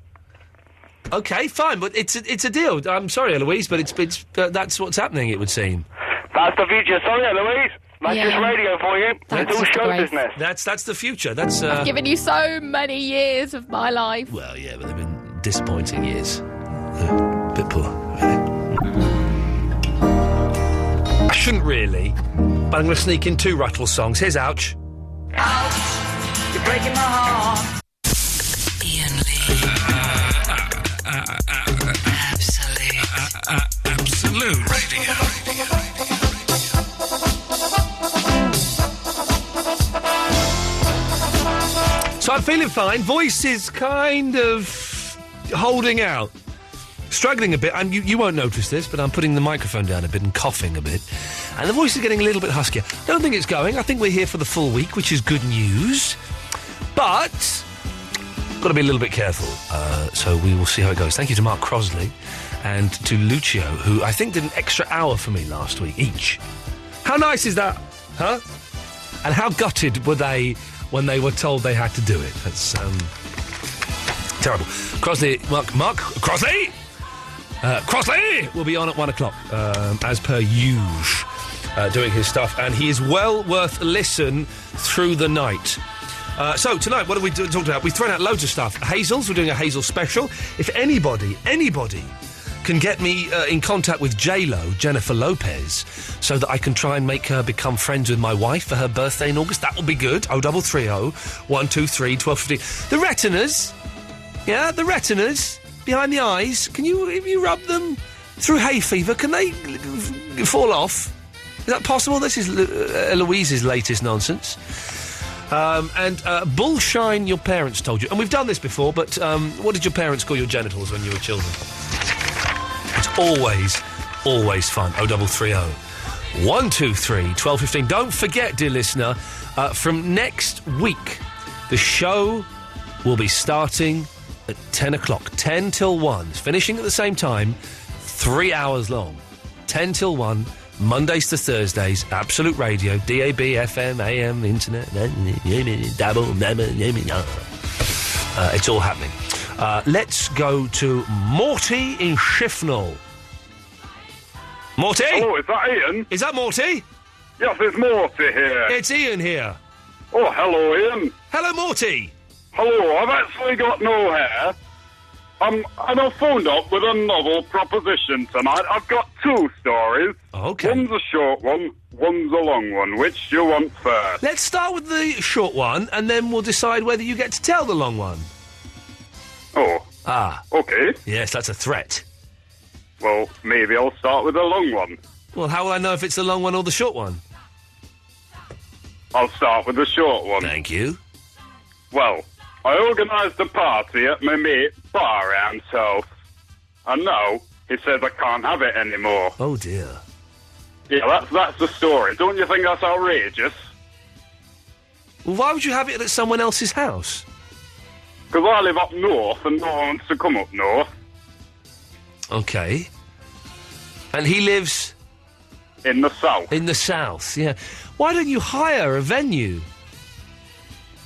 OK, fine, but it's a deal. I'm sorry, Eloise, but it's that's what's happening, it would seem. That's the future. Sorry, Eloise. That's just radio for you. It's all show business. That's the future. That's I've given you so many years of my life. Well, yeah, but they've been disappointing years. A bit poor, really. I shouldn't really, but I'm going to sneak in 2 Ruttles songs. Here's Ouch. Ouch! You're breaking my heart. Iain Lee. Absolute Radio. So I'm feeling fine. Voice is kind of holding out. Struggling a bit. You won't notice this, but I'm putting the microphone down a bit and coughing a bit. And the voice is getting a little bit huskier. Don't think it's going. I think we're here for the full week, which is good news. But got to be a little bit careful. So we will see how it goes. Thank you to Mark Crosley and to Lucio, who I think did an extra hour for me last week each. How nice is that? Huh? And how gutted were they when they were told they had to do it? That's terrible. Crosley, Mark Crosley! Crossley will be on at 1 o'clock, as per usual, doing his stuff, and he is well worth a listen through the night. So tonight, what have we talked about? We've thrown out loads of stuff. Hazel's, we're doing a Hazel special. If anybody can get me in contact with J-Lo, Jennifer Lopez, so that I can try and make her become friends with my wife for her birthday in August, that will be good. 0330 123 1215. The retinas, yeah, the retinas. Behind the eyes, if you rub them through hay fever, can they fall off? Is that possible? This is Eloise's latest nonsense. And bullshine your parents told you. And we've done this before, but what did your parents call your genitals when you were children? It's always fun. 0330 123 1215. Don't forget, dear listener, from next week, the show will be starting at 10 o'clock. 10 till 1. It's finishing at the same time. 3 hours long. 10 till 1. Mondays to Thursdays. Absolute Radio. DAB, FM, AM, Internet. It's all happening. Let's go to Morty in Shifnal. Morty? Hello, is that Ian? Is that Morty? Yes, it's Morty here. It's Ian here. Oh, hello, Ian. Hello, Morty. Hello, I've actually got no hair. And I've phoned up with a novel proposition tonight. I've got 2 stories. Okay. One's a short one, one's a long one. Which do you want first? Let's start with the short one, and then we'll decide whether you get to tell the long one. Oh. Ah. Okay. Yes, that's a threat. Well, maybe I'll start with the long one. Well, how will I know if it's the long one or the short one? I'll start with the short one. Thank you. Well, I organised a party at my mate Barround's house. And now he says I can't have it anymore. Oh, dear. Yeah, that's the story. Don't you think that's outrageous? Well, why would you have it at someone else's house? Because I live up north and no one wants to come up north. Okay. And he lives... in the south. In the south, yeah. Why don't you hire a venue?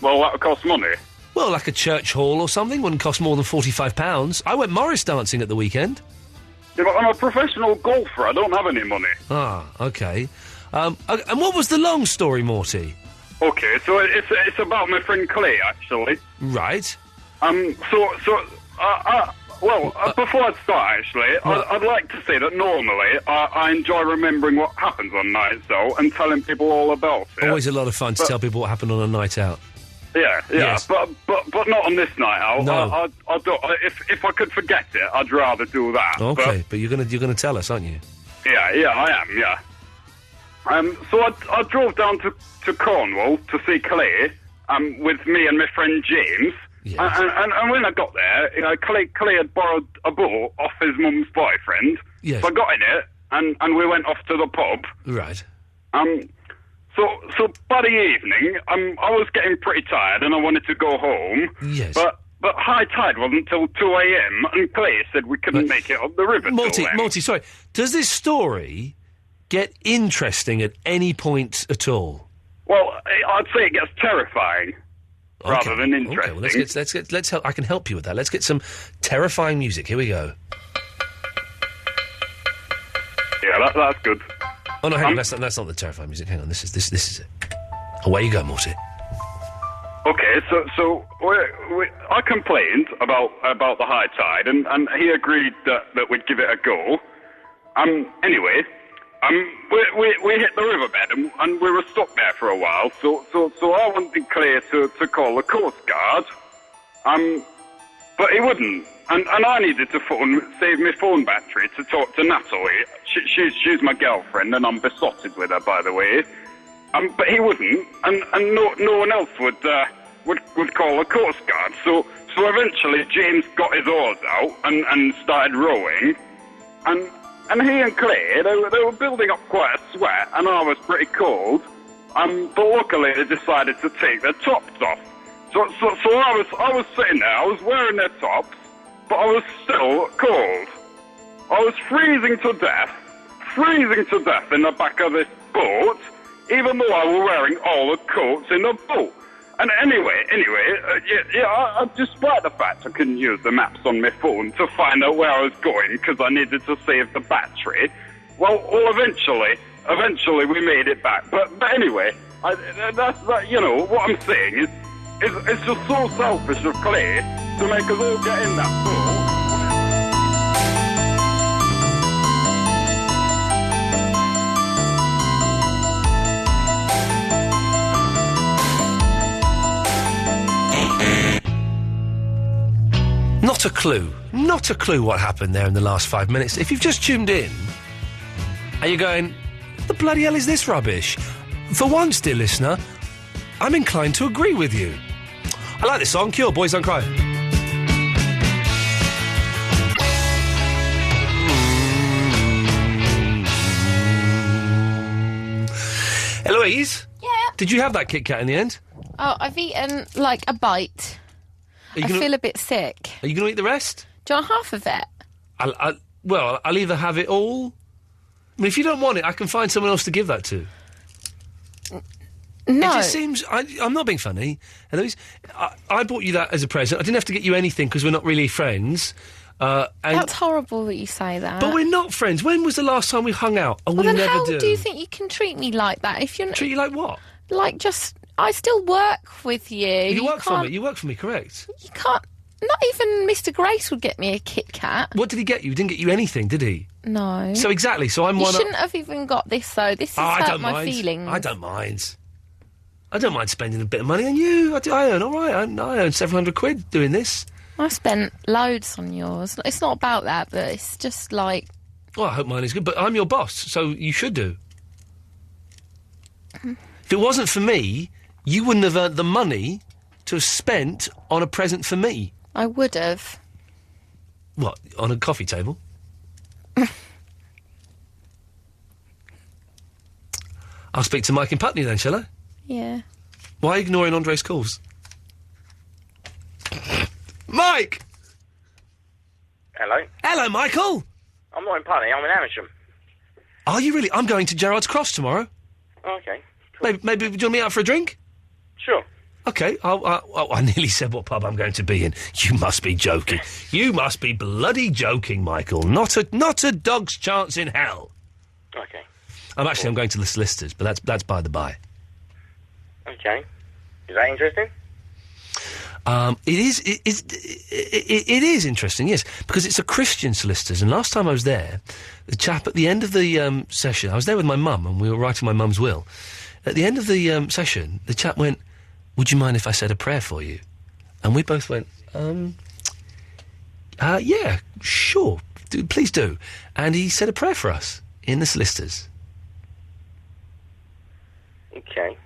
Well, that would cost money. Well, like a church hall or something. Wouldn't cost more than £45. I went Morris dancing at the weekend. Yeah, but I'm a professional golfer. I don't have any money. Ah, okay. And what was the long story, Morty? Okay, so it's about my friend Clay, actually. Right. Before I start, actually, I'd like to say that normally I enjoy remembering what happens on nights out and telling people all about it. Always a lot of fun to tell people what happened on a night out. Yeah, Yes. but not on this night out. No. I don't, if I could forget it, I'd rather do that. Okay, but you're gonna tell us, aren't you? Yeah, I am, yeah. So I drove down to Cornwall to see Clay, with me and my friend James. Yes. And when I got there, Clay had borrowed a boat off his mum's boyfriend. Yes. So I got in it, and we went off to the pub. Right. So by the evening, I was getting pretty tired, and I wanted to go home. Yes. But high tide wasn't until 2 a.m., and Clay said we couldn't make it up the river till then. Morty, sorry. Does this story get interesting at any point at all? Well, I'd say it gets terrifying. Rather than interesting. Okay, well, let's help. I can help you with that. Let's get some terrifying music. Here we go. Yeah, that's good. Oh no, hang on, that's not the terrifying music. Hang on, this is it. Away you go, Morty. Okay, so I complained about the high tide, and he agreed that we'd give it a go. Anyway, we hit the riverbed, and we were stuck there for a while. So I wanted Claire to call the Coast Guard. But he wouldn't, and I needed to save my phone battery to talk to Natalie. She's my girlfriend, and I'm besotted with her, by the way. But he wouldn't, and no one else would call the Coast Guard. So eventually James got his oars out and started rowing, and he and Claire, they were building up quite a sweat, and I was pretty cold. But luckily they decided to take their tops off. So I was sitting there, I was wearing their tops, but I was still cold. I was freezing to death in the back of this boat, even though I was wearing all the coats in the boat. And anyway, despite the fact I couldn't use the maps on my phone to find out where I was going because I needed to save the battery, well, eventually we made it back. But anyway, what I'm saying is, it's just so selfish of Claire to make us all get in that boat. Not a clue what happened there in the last 5 minutes. If you've just tuned in, and you're going, what the bloody hell is this rubbish? For once, dear listener, I'm inclined to agree with you. I like this song, Cure, Boys Don't Cry. Eloise? Yeah? Did you have that Kit Kat in the end? Oh, I've eaten, like, a bite. I feel a bit sick. Are you going to eat the rest? Do you want half of it? I'll either have it all... I mean, if you don't want it, I can find someone else to give that to. No. It just seems... I'm not being funny. Eloise, I bought you that as a present. I didn't have to get you anything because we're not really friends. That's horrible that you say that. But we're not friends. When was the last time we hung out? And we then never how do. Do you think you can treat me like that? If you're Treat you like what? Like just... I still work with you. You work for me. You work for me, correct? You can't... Not even Mr. Grace would get me a Kit Kat. What did he get you? He didn't get you anything, did he? No. So exactly. So I'm you one. You shouldn't have even got this, though. This has hurt my feelings. I don't mind. I don't mind spending a bit of money on you. I earn all right. I earn several £700 doing this. I spent loads on yours. It's not about that, but it's just like... Well, I hope mine is good, but I'm your boss, so you should do. If it wasn't for me, you wouldn't have earned the money to have spent on a present for me. I would have. What, on a coffee table? I'll speak to Mike in Putney then, shall I? Yeah. Why are you ignoring Andre's calls? Mike! Hello? Hello, Michael! I'm not in Putney, I'm in Amersham. Are you really? I'm going to Gerrard's Cross tomorrow. Oh, okay. Cool. Maybe do you want to meet up for a drink? Sure. Okay, I nearly said what pub I'm going to be in. You must be joking. You must be bloody joking, Michael. Not a dog's chance in hell. Okay. I'm going to the solicitors, but that's by the by. Okay. Is that interesting? It is interesting, yes, because it's a Christian solicitors. And last time I was there, the chap at the end of the session, I was there with my mum, and we were writing my mum's will. At the end of the session, the chap went, "Would you mind if I said a prayer for you?" And we both went, yeah, sure, please do. And he said a prayer for us in the solicitors. Okay.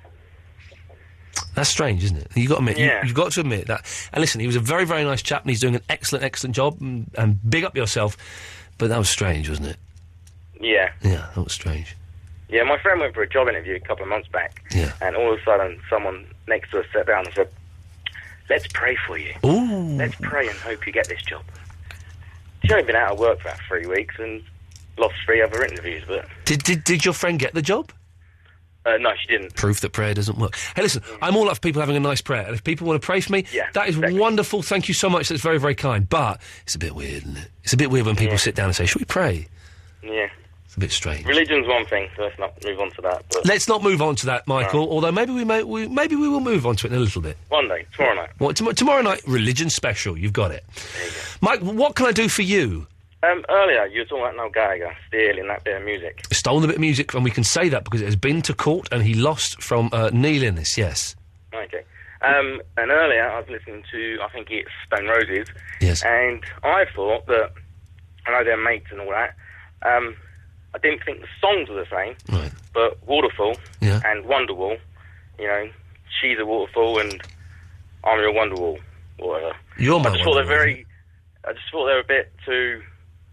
That's strange, isn't it? You've got to admit, yeah. you've got to admit that. And listen, he was a very, very nice chap, and he's doing an excellent job, and big up yourself. But that was strange, wasn't it? Yeah. Yeah, that was strange. Yeah, my friend went for a job interview a couple of months back. Yeah. And all of a sudden, someone next to us sat down and said, "Let's pray for you. Ooh. Let's pray and hope you get this job." She's only been out of work for about 3 weeks and lost 3 other interviews, but... Did your friend get the job? No, she didn't. Proof that prayer doesn't work. Hey, listen, I'm all up for people having a nice prayer, and if people want to pray for me, that is wonderful. Thank you so much. That's very, very kind. But it's a bit weird, isn't it? It's a bit weird when people sit down and say, "Should we pray?" Yeah. It's a bit strange. Religion's one thing, so let's not move on to that. But Let's not move on to that, Michael. Although maybe we will move on to it in a little bit. one day, tomorrow night. What, tomorrow night, religion special. You've got it. Mike, what can I do for you? Earlier, you were talking about Noel Gallagher stealing that bit of music. Stolen a bit of music, and we can say that because it has been to court and he lost from Neil Innes, yes. Okay. And earlier, I was listening to, I think it's Stone Roses. Yes. And I thought that, I know they're mates and all that, I didn't think the songs were the same. Right. But Waterfall Yeah. and Wonderwall, you know, she's a waterfall and I'm your Wonderwall, or whatever. You're my I just thought Wonderwall, I just thought they were a bit too...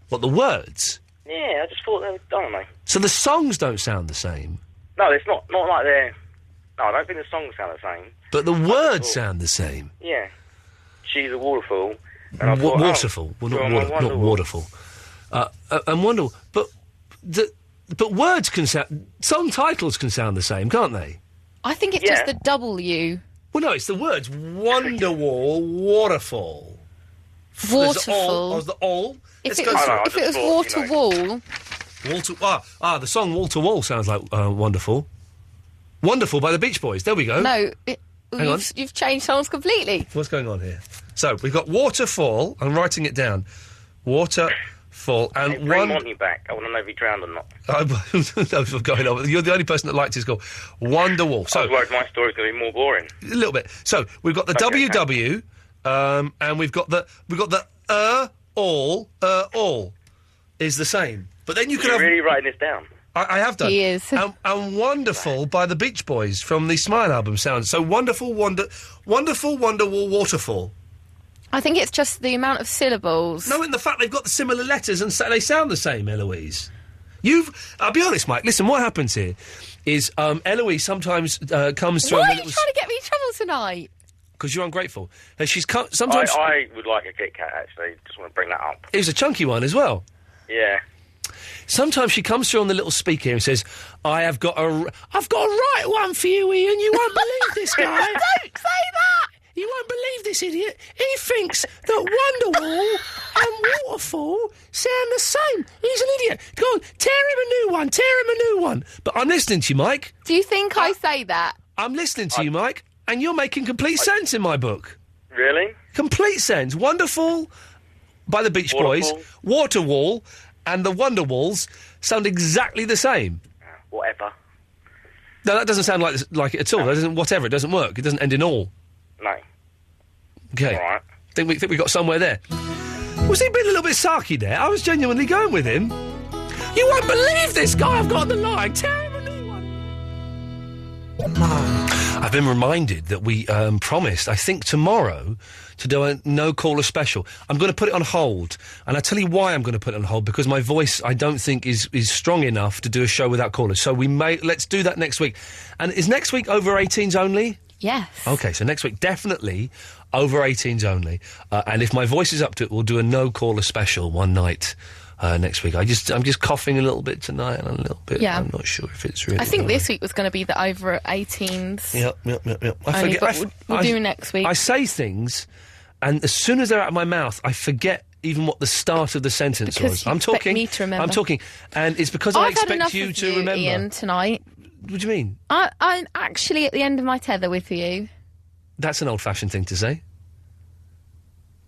What, the words? Yeah, I just thought they were, I don't know. So the songs don't sound the same, No, it's not like they're... No, I don't think the songs sound the same. but the words sound the same. Yeah. She's a waterfall. And I thought, Waterfall. Well, you're not my Wonderwall. waterfall. And Wonderwall. But words can sound... Song titles can sound the same, can't they? I think it's just the W. Well, no, it's the words. Wonderwall, waterfall. Waterfall. There's the all. If Let's it go was, through if it was water wall, the song Wall to Wall sounds like Wonderful. Wonderful by the Beach Boys. There we go. no, Hang on. you've changed songs completely. What's going on here? So, we've got Waterfall. I'm writing it down. Waterfall. And Hey, bring Monty back. I want to know if he drowned or not. What's going on? You're the only person that liked his goal. Wonderwall. So, I was worried my story's going to be more boring. a little bit. So, we've got the WW, and we've got the all is the same. But then you can You're have... really writing this down? I have done. He is. And Wonderful by the Beach Boys from the Smile album sounds... So Wonderful, Wonderwall, Waterfall. I think it's just the amount of syllables. No, in the fact they've got the similar letters and they sound the same, Eloise. I'll be honest, Mike, listen, what happens here is Eloise sometimes comes through... Why are you trying to get me in trouble tonight? Because you're ungrateful. She's sometimes... I would like a Kit Kat, actually. Just want to bring that up. It was a chunky one as well. Yeah. Sometimes she comes through on the little speaker and says, I've got a right one for you, Ian. You won't believe this guy. Don't say that! You won't believe this idiot. He thinks that Wonderwall and Waterfall sound the same. He's an idiot. Go on, tear him a new one. But I'm listening to you, Mike. Do you think I say that? I'm listening to you, Mike, and you're making complete sense in my book. Really? Complete sense. Wonderful by the Beach Boys, Waterwall, and the Wonderwalls sound exactly the same. Whatever. No, that doesn't sound like it at all. That doesn't. Whatever. It doesn't work. It doesn't end in all. No. Okay. All right. Think we got somewhere there. Was he being a little bit sarky there? I was genuinely going with him. You won't believe this guy I've got on the line. Tear him a new one. I've been reminded that we promised, I think tomorrow, to do a no-caller special. I'm going to put it on hold, and I tell you why I'm going to put it on hold, because my voice, I don't think, is strong enough to do a show without callers. So let's do that next week. And is next week over 18s only? Yes. Okay, so next week, definitely over 18s only. And if my voice is up to it, we'll do a no-caller special one night next week. I'm just coughing a little bit tonight and a little bit. Yeah. I'm not sure if it's really... I think this week was going to be the over 18s. Yep. We'll do next week. I say things, and as soon as they're out of my mouth, I forget even what the start of the sentence Because was. you I'm expect talking. me to remember. I'm talking, and it's because I I've had expect enough you of to remember. Ian, tonight. What do you mean? I'm actually at the end of my tether with you. That's an old-fashioned thing to say.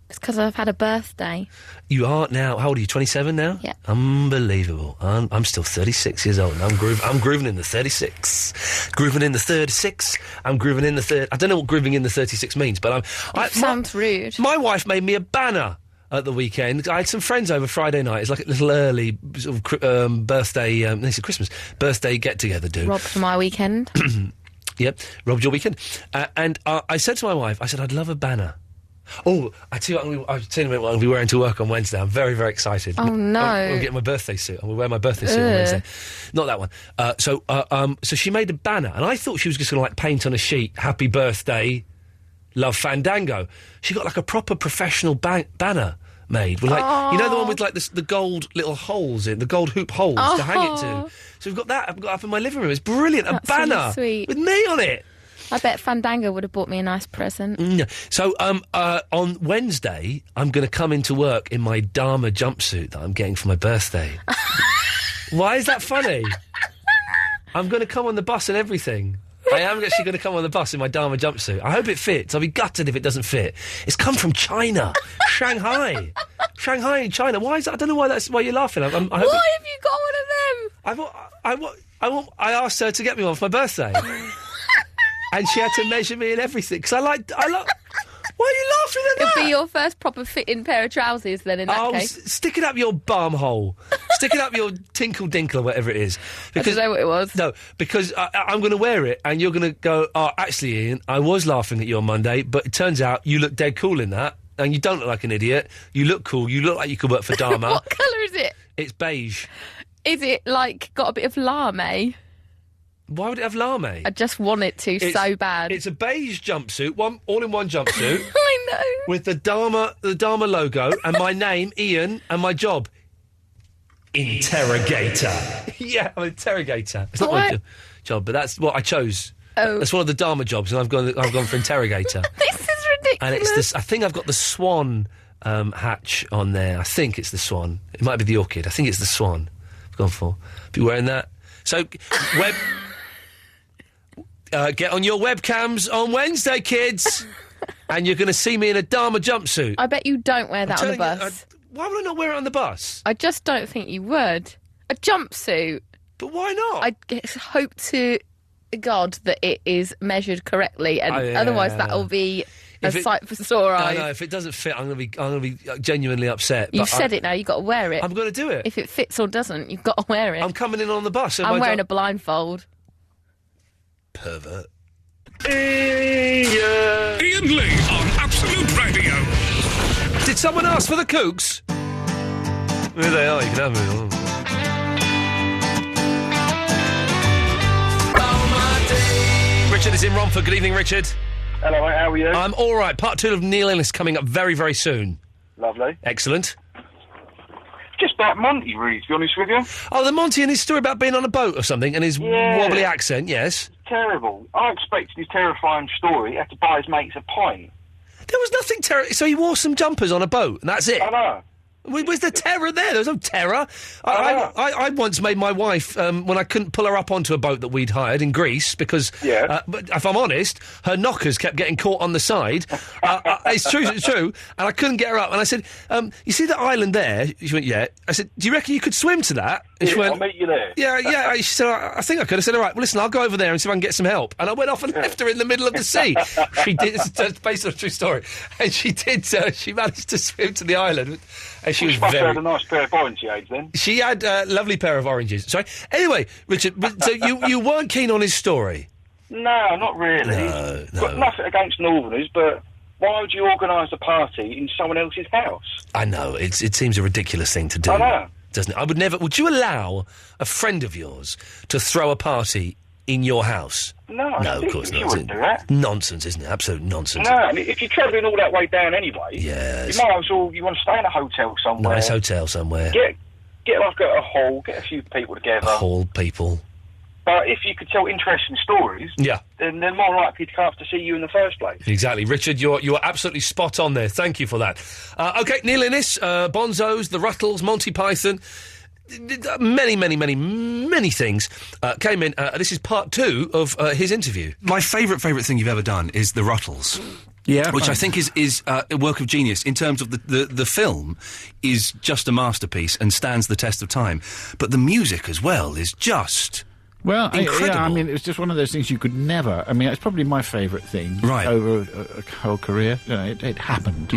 It's because I've had a birthday. You are now. How old are you? 27 now? Yeah. Unbelievable. I'm still 36 years old. I'm grooving in the 36. Grooving in the 36. I'm grooving in the third. I don't know what grooving in the 36 means, but Sounds rude. My wife made me a banner at the weekend. I had some friends over Friday night. It's like a little early sort of birthday. It's a Christmas birthday get together. Robbed my weekend. Yep, robbed your weekend. And I said to my wife, I said, I'd love a banner. Oh, I tell you what, what I'll be wearing to work on Wednesday. I'm very, very excited. Oh, no. I'm getting my birthday suit. I'm going to wear my birthday suit on Wednesday. Not that one. So she made a banner, and I thought she was just going to, paint on a sheet, Happy Birthday, Love Fandango. She got, a proper professional banner made. With, you know the one with, the gold little holes in, the gold hoop holes to hang it to? So we've got that. I've got up in my living room. It's brilliant. That's a banner really sweet. with me on it. I bet Fandango would have bought me a nice present. So, on Wednesday, I'm going to come into work in my Dharma jumpsuit that I'm getting for my birthday. Why is that funny? I'm going to come on the bus and everything. I am actually going to come on the bus in my Dharma jumpsuit. I hope it fits. I'll be gutted if it doesn't fit. It's come from China. Shanghai. Shanghai in China. Why is that? I don't know why you're laughing. I hope Why have you got one of them? I asked her to get me one for my birthday. And she had to measure me and everything. Because I like... Why are you laughing at that? It'll be your first proper fitting pair of trousers then, in that case. Stick it up your bum hole. Stick it up your tinkle dinkle or whatever it is. Because, I don't know what it was. No, because I'm going to wear it and you're going to go, oh, actually, Ian, I was laughing at you on Monday, but it turns out you look dead cool in that and you don't look like an idiot. You look cool. You look like you could work for Dharma. What colour is it? It's beige. Is it, got a bit of lame? Why would it have lame? I just want it to so bad. It's a beige jumpsuit, all-in-one jumpsuit. I know. With the Dharma logo and my name, Ian, and my job, interrogator. Yeah, I'm an interrogator. It's not my job, but that's what I chose. Oh. That's one of the Dharma jobs, and I've gone for interrogator. This is ridiculous. And it's this. I think I've got the swan hatch on there. I think it's the swan. It might be the orchid. I think it's the swan I've gone for. Be wearing that. So, get on your webcams on Wednesday, kids. And you're going to see me in a Dharma jumpsuit. I bet you don't wear that on the bus. Why would I not wear it on the bus? I just don't think you would. A jumpsuit. But why not? I hope to God that it is measured correctly, and otherwise that'll be a sight for sore eyes. I know, if it doesn't fit, I'm going to be genuinely upset. You've said it now, you've got to wear it. I'm going to do it. If it fits or doesn't, you've got to wear it. I'm coming in on the bus. I'm wearing a blindfold. Pervert. Ian Lee on Absolute Radio. Did someone ask for the kooks? There they are, you can have them. Richard is in Romford. Good evening, Richard. Hello, mate, how are you? I'm all right. Part 2 of Neil Innes coming up very, very soon. Lovely. Excellent. Just about Monty, really, to be honest with you. Oh, the Monty and his story about being on a boat or something and his wobbly accent, yes. Terrible. I expected his terrifying story. He had to buy his mates a pint. There was nothing terrible. So he wore some jumpers on a boat, and that's it? I know. Was there terror there? There was no terror. I once made my wife, when I couldn't pull her up onto a boat that we'd hired in Greece, because, but if I'm honest, her knockers kept getting caught on the side. It's true. And I couldn't get her up. And I said, you see that island there? She went, yeah. I said, do you reckon you could swim to that? And she went, I'll meet you there. Yeah. She said, I think I could. I said, all right, well, listen, I'll go over there and see if I can get some help. And I went off and left her in the middle of the sea. She did, it's based on a true story. And she did, she managed to swim to the island. And she was must have had a nice pair of orange shades then. She had a lovely pair of oranges. Sorry. Anyway, Richard, so you weren't keen on his story? No, not really. No. Got nothing against Northerners, but why would you organise a party in someone else's house? I know, it seems a ridiculous thing to do. I know. Doesn't it? I would never... Would you allow a friend of yours to throw a party in your house? No, of course not. You wouldn't do that. Nonsense, isn't it? Absolute nonsense. No, and if you're travelling all that way down anyway, yes. You might as well, you want to stay in a hotel somewhere. Nice hotel somewhere. Get like a hall, get a few people together. Hall people. But if you could tell interesting stories, then they're more likely to come up to see you in the first place. Exactly. Richard, you're absolutely spot on there. Thank you for that. OK, Neil Innes, Bonzos, The Ruttles, Monty Python... Many things came in. This is part 2 of his interview. My favourite thing you've ever done is The Ruttles. Yeah, which I think is a work of genius in terms of the film is just a masterpiece and stands the test of time. But the music as well is just... Well, incredible. I mean, it was just one of those things you could never... I mean, it's probably my favourite thing over a whole career. You know, it happened.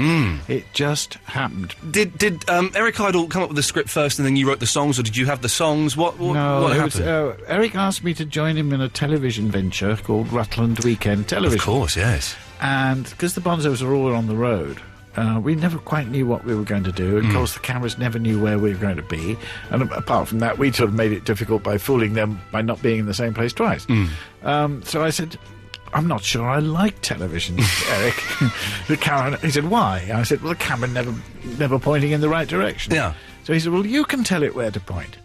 It just happened. Did Eric Idle come up with the script first and then you wrote the songs, or did you have the songs? What happened? Eric asked me to join him in a television venture called Rutland Weekend Television. Of course, yes. And because the Bonzos are all on the road... we never quite knew what we were going to do. Of course, the cameras never knew where we were going to be. And apart from that, we sort of made it difficult by fooling them by not being in the same place twice. So I said, I'm not sure I like television, Eric. The camera... He said, why? I said, well, the camera never pointing in the right direction. Yeah. So he said, well, you can tell it where to point.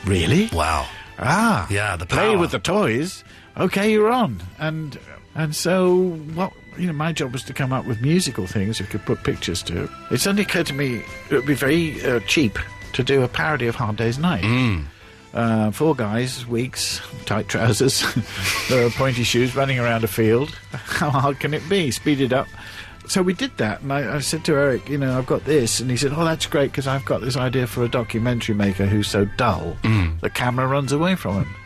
Really? Wow. Ah. Yeah, the power. Play with the toys. OK, you're on. And so, what... You know, my job was to come up with musical things you could put pictures to. It suddenly occurred to me it would be very cheap to do a parody of Hard Day's Night. 4 guys, wigs, tight trousers, pointy shoes, running around a field. How hard can it be? Speed it up. So we did that, and I said to Eric, I've got this, and he said, that's great, because I've got this idea for a documentary maker who's so dull, the camera runs away from him.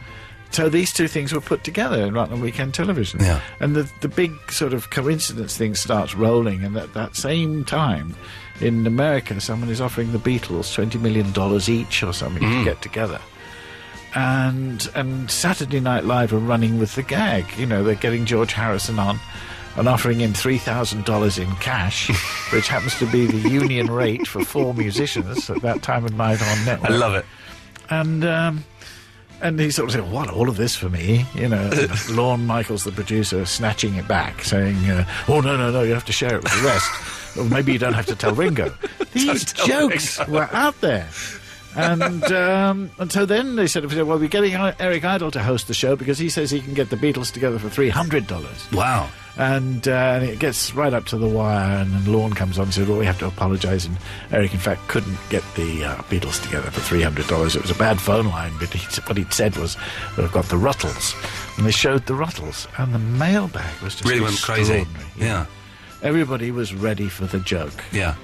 So these two things were put together in Rutland Weekend Television. Yeah. And the big sort of coincidence thing starts rolling, and at that same time, in America, someone is offering the Beatles $20 million each or something to get together. And Saturday Night Live are running with the gag. They're getting George Harrison on and offering him $3,000 in cash, which happens to be the union rate for 4 musicians at that time of night on network. I love it. And he sort of said, what, all of this for me? And Lorne Michaels, the producer, snatching it back, saying, oh, no, you have to share it with the rest. Or maybe you don't have to tell Ringo. These jokes were out there. And so then they said, well, we're getting Eric Idle to host the show because he says he can get the Beatles together for $300. Wow. And it gets right up to the wire, and then Lorne comes on and says, well, we have to apologise. And Eric, in fact, couldn't get the Beatles together for $300. It was a bad phone line, but what he'd said was, we've got the Ruttles. And they showed the Ruttles, and the mailbag was just really went crazy. Yeah. Everybody was ready for the joke. Yeah.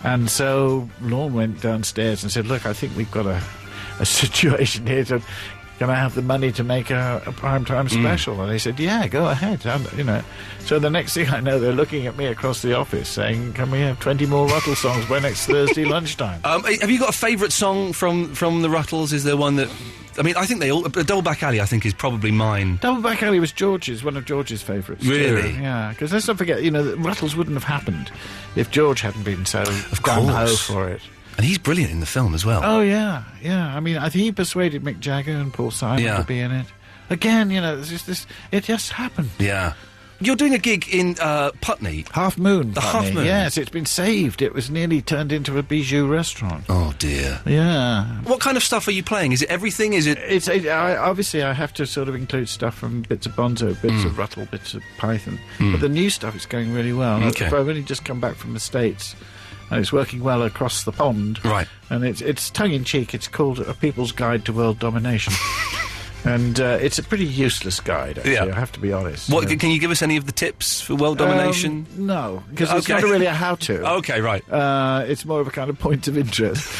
And so Lorne went downstairs and said, look, I think we've got a situation here. Can I have the money to make a primetime special? And they said, yeah, go ahead. So the next thing I know, they're looking at me across the office saying, can we have 20 more Ruttle songs by next Thursday lunchtime? Have you got a favourite song from the Ruttles? Is there one that... I think they all... Double Back Alley, I think, is probably mine. Double Back Alley was one of George's favourites. Really? Too. Yeah, because let's not forget, the Ruttles wouldn't have happened if George hadn't been so gung-ho for it. And he's brilliant in the film as well. Oh, yeah. I mean, I think he persuaded Mick Jagger and Paul Simon to be in it. Again, there's just this... It just happened. Yeah. You're doing a gig in Putney. Half Moon. The Half Moon? Yes, it's been saved. It was nearly turned into a bijou restaurant. Oh, dear. Yeah. What kind of stuff are you playing? Is it everything? Is it... Obviously, I have to sort of include stuff from bits of Bonzo, bits of Ruttle, bits of Python. But the new stuff is going really well. Okay. I've only just come back from the States. And it's working well across the pond. Right. And it's tongue-in-cheek. It's called A People's Guide to World Domination. And it's a pretty useless guide, actually, I have to be honest. What, can you give us any of the tips for world domination? No, because it's not really a how-to. Okay, right. It's more of a kind of point of interest.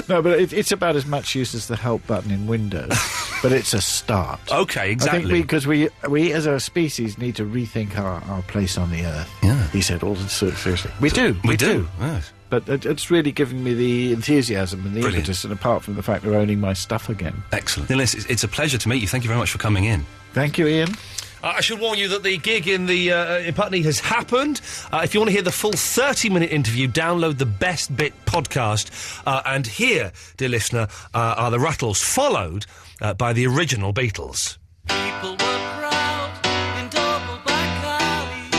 No, but it's about as much use as the help button in Windows. But it's a start. Okay, exactly. I think because we as a species need to rethink our place on the Earth. Yeah. He said all seriously. We do. Yes. But it's really given me the enthusiasm and the impetus, and apart from the fact they're owning my stuff again. Excellent. Neil, it's a pleasure to meet you. Thank you very much for coming in. Thank you, Ian. I should warn you that the gig in Putney has happened. If you want to hear the full 30-minute interview, download the Best Bit podcast. And here, dear listener, are the Ruttles, followed by the original Beatles. People were proud in Double Back Alley.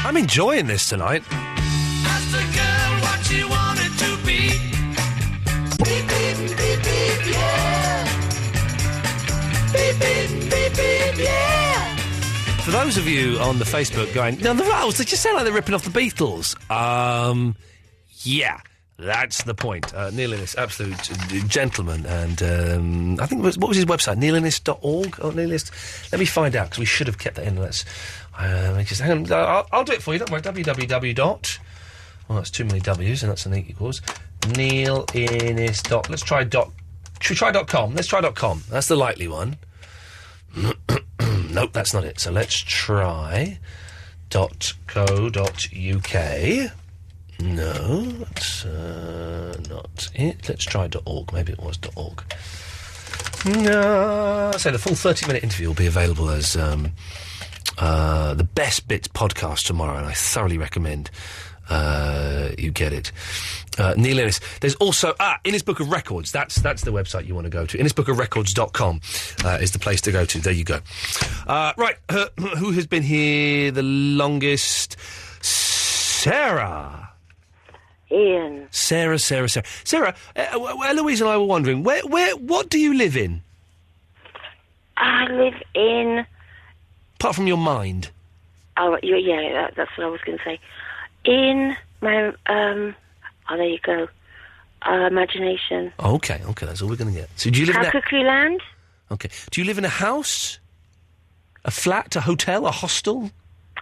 I'm enjoying this tonight. Asked a girl what she wanted to be. Beep, beep, beep, beep, yeah. Beep, beep, beep, beep, yeah. For those of you on the Facebook going, no, the Ruttles, they just sound like they're ripping off the Beatles. Yeah. That's the point. Neil Innes, absolute gentleman, and I think what was his website? neilinnes.org or Neilist? Let me find out because we should have kept that in. Let's just hang on. I'll do it for you. Don't worry. www. Well, that's too many W's, and that's an equals. Neilinnes. Let's try dot. Should we try .com? Let's try .com. That's the likely one. Nope, that's not it. So let's try .co.uk. No, that's not it. Let's try .org. Maybe it was .org. No. So the full 30-minute interview will be available as the Best Bits podcast tomorrow, and I thoroughly recommend you get it. Neil Innes. There's also Innes Book of Records. That's the website you want to go to. InnesBookOfRecords.com is the place to go to. There you go. Right, who has been here the longest? Sarah. Ian. Sarah. Eloise and I were wondering, what do you live in? I live in... Apart from your mind. Oh, yeah, that's what I was going to say. In my, oh, there you go, imagination. Okay, that's all we're going to get. So do you live in a... Cuckoo Land? Okay. Do you live in a house? A flat? A hotel? A hostel?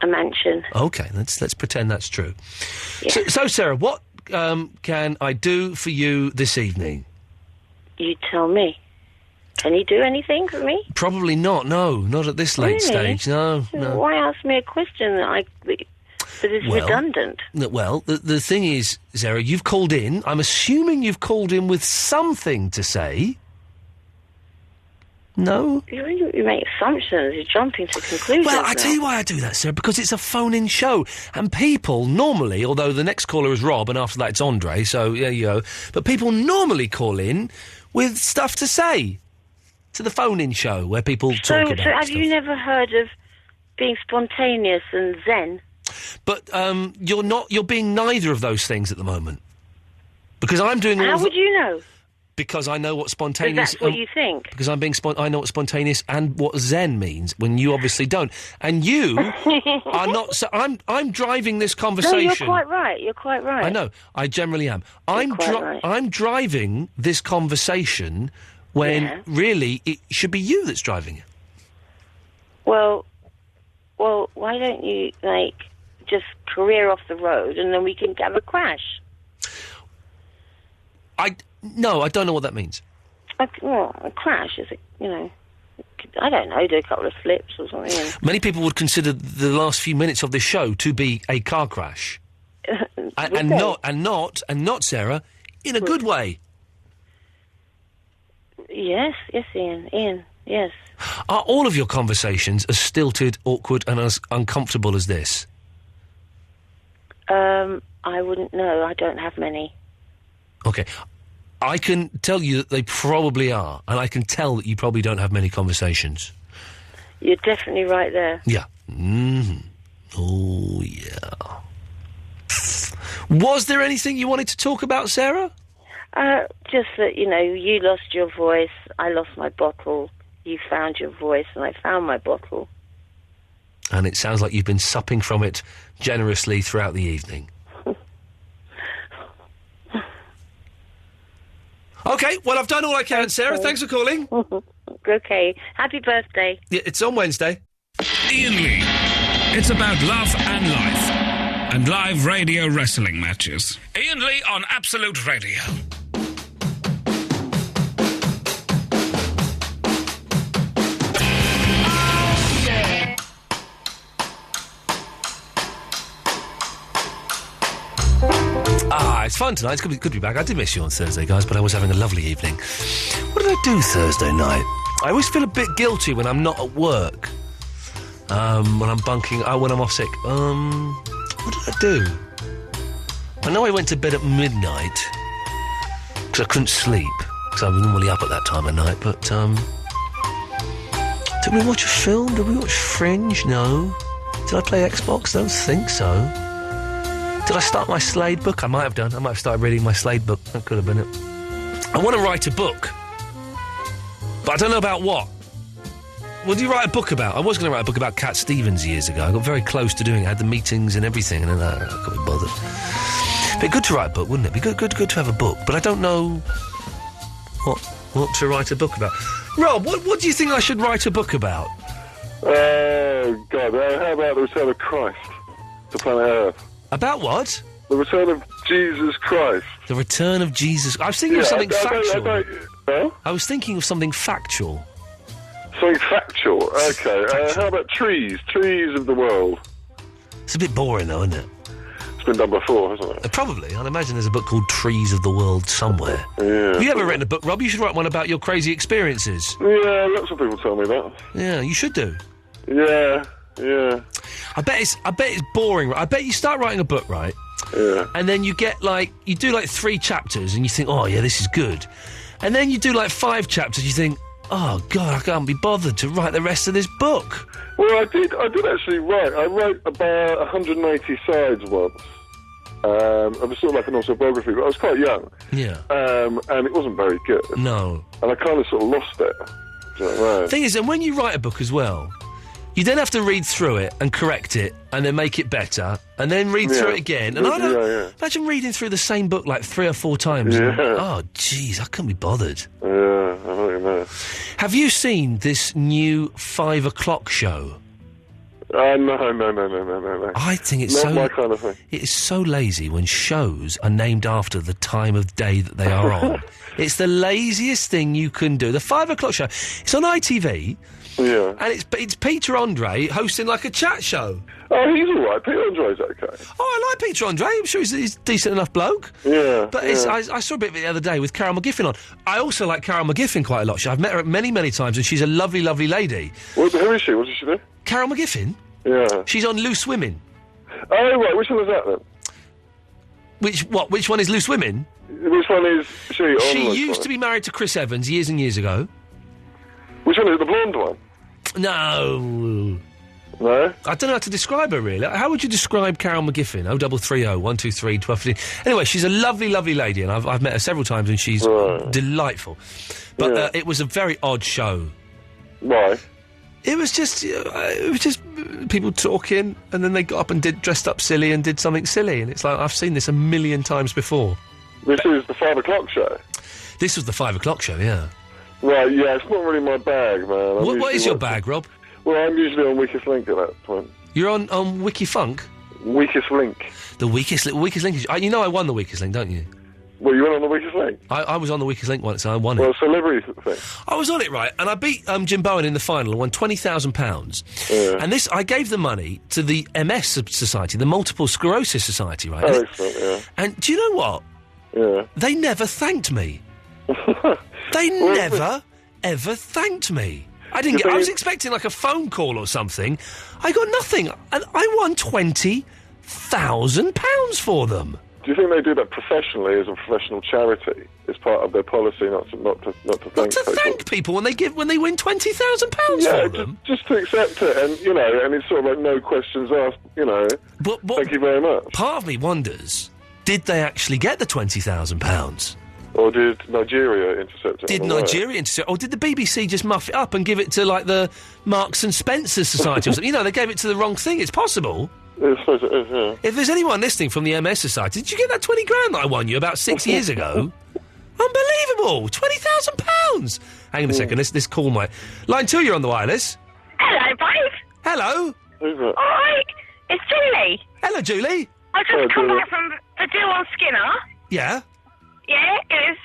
A mansion. Okay, let's pretend that's true. Yeah. So, Sarah, what can I do for you this evening? You tell me. Can you do anything for me? Probably not, no. Not at this late Really? stage, no. Why ask me a question that is redundant? Well, the thing is, Sarah, you've called in. I'm assuming you've called in with something to say. No? You make assumptions. You're jumping to conclusions. Well, I tell you why I do that, Sarah, because it's a phone-in show. And people normally, although the next caller is Rob and after that it's Andre, so there you go, but people normally call in with stuff to say to the phone-in show where people talk about So have stuff. you never heard of being spontaneous and zen? But you're being neither of those things at the moment. Because I'm doing all How would you know? Because I know what Because spontaneous... that's what you think. Because I'm being I know what spontaneous and what zen means, when you obviously don't. And you are not... So I'm driving this conversation... No, you're quite right. You're quite right. I know. I generally am. I'm driving this conversation when really it should be you that's driving it. Well, why don't you, just career off the road and then we can have a crash? No, I don't know what that means. A crash is, I don't know, do a couple of flips or something. Many people would consider the last few minutes of this show to be a car crash. and not, Sarah, in a good way. Yes, Ian, yes. Are all of your conversations as stilted, awkward and as uncomfortable as this? I wouldn't know. I don't have many. Okay. I can tell you that they probably are, and I can tell that you probably don't have many conversations. You're definitely right there. Yeah. Mm-hmm. Oh, yeah. Was there anything you wanted to talk about, Sarah? Just that, you lost your voice, I lost my bottle, you found your voice, and I found my bottle. And it sounds like you've been supping from it generously throughout the evening. OK, well, I've done all I can, Sarah. Thanks for calling. OK. Happy birthday. Yeah, it's on Wednesday. Iain Lee. It's about love and life. And live radio wrestling matches. Iain Lee on Absolute Radio. It's fun tonight. It's good to be back. I did miss you on Thursday, guys, but I was having a lovely evening. What did I do Thursday night? I always feel a bit guilty when I'm not at work. When I'm bunking... when I'm off sick. What did I do? I know I went to bed at midnight because I couldn't sleep because I'm normally up at that time of night, but, did we watch a film? Did we watch Fringe? No. Did I play Xbox? Don't think so. Did I start my Slade book? I might have done. I might have started reading my Slade book. That could have been it. I want to write a book. But I don't know about what. What do you write a book about? I was going to write a book about Cat Stevens years ago. I got very close to doing it. I had the meetings and everything, and then I couldn't be bothered. It'd be good to write a book, wouldn't it? It'd be good to have a book. But I don't know what to write a book about. Rob, what do you think I should write a book about? Oh, God. How about the return of Christ to planet Earth? About what? The return of Jesus Christ. The return of Jesus... I was thinking of something factual. I was thinking of something factual. Something factual? OK. How about trees? Trees of the world. It's a bit boring, though, isn't it? It's been done before, hasn't it? Probably. I'd imagine there's a book called Trees of the World somewhere. Yeah. Have you ever written a book, Rob? You should write one about your crazy experiences. Yeah, lots of people tell me that. Yeah, you should do. Yeah. I bet it's boring. I bet you start writing a book, right? Yeah. And then you do 3 chapters and you think, oh yeah, this is good. And then you do 5 chapters, you think, oh God, I can't be bothered to write the rest of this book. Well, I did actually write. I wrote about 180 sides once. It was sort of like an autobiography, but I was quite young. Yeah. And it wasn't very good. No. And I kind of sort of lost it. Do you know what I mean? Thing is, and when you write a book as well, You then have to read through it and correct it and then make it better and then read through it again. And I don't... Imagine reading through the same book like 3 or 4 times. Yeah. Oh, jeez, I couldn't be bothered. Yeah, I don't know. Have you seen this new 5 o'clock show? No. I think it's Not my kind of thing. It is so lazy when shows are named after the time of day that they are on. It's the laziest thing you can do. The 5 o'clock show. It's on ITV. Yeah. And it's Peter Andre hosting like a chat show. Oh, he's all right. Peter Andre's okay. Oh, I like Peter Andre. I'm sure he's a decent enough bloke. Yeah. But I saw a bit of it the other day with Carol McGiffin on. I also like Carol McGiffin quite a lot. I've met her many, many times, and she's a lovely, lovely lady. Who is she? What does she do? Carol McGiffin? Yeah. She's on Loose Women. Oh, right. Which one is that, then? Which one is Loose Women? Which one is she on? She used to be married to Chris Evans years and years ago. Which one is it, the blonde one? No. No? I don't know how to describe her, really. How would you describe Carol McGiffin? 0330 123 1215. Anyway, she's a lovely, lovely lady, and I've met her several times, and she's delightful. But it was a very odd show. Why? It was just people talking, and then they got up and dressed up silly and did something silly, and it's like, I've seen this a million times before. This is the 5 o'clock show? This was the 5 o'clock show, yeah. Right, yeah, it's not really my bag, man. What is your bag, Rob? Well, I'm usually on Weakest Link at that point. You're on WikiFunk? Weakest Link. The Weakest Link. You know I won the Weakest Link, don't you? Well, you went on the Weakest Link? I was on the Weakest Link once, and I won it. Well, celebrity thing. I was on it, right, and I beat Jim Bowen in the final and won £20,000. Yeah. And I gave the money to the MS Society, the Multiple Sclerosis Society, right? Oh, excellent, yeah. And do you know what? Yeah. They never thanked me. They never, ever thanked me. I didn't get... I was expecting, like, a phone call or something. I got nothing. And I won £20,000 for them. Do you think they do that professionally as a professional charity? It's part of their policy not to thank people when they win £20,000 for them. Just to accept it, and and it's sort of like no questions asked. But thank you very much. Part of me wonders, did they actually get the £20,000? Or did Nigeria intercept it? Did Nigeria intercept? Or did the BBC just muff it up and give it to like the Marks and Spencer Society or something? They gave it to the wrong thing. It's possible. I suppose it is, yeah. If there's anyone listening from the MS Society, did you get that 20 grand that I won you about 6 years ago? Unbelievable! £20,000! Hang on a second, this call might... Line 2, you're on the wireless. Hello, babe. Hello. Who's that? All right, it's Julie. Hello, Julie. I just come back from the do on Skinner. Yeah? Yeah, it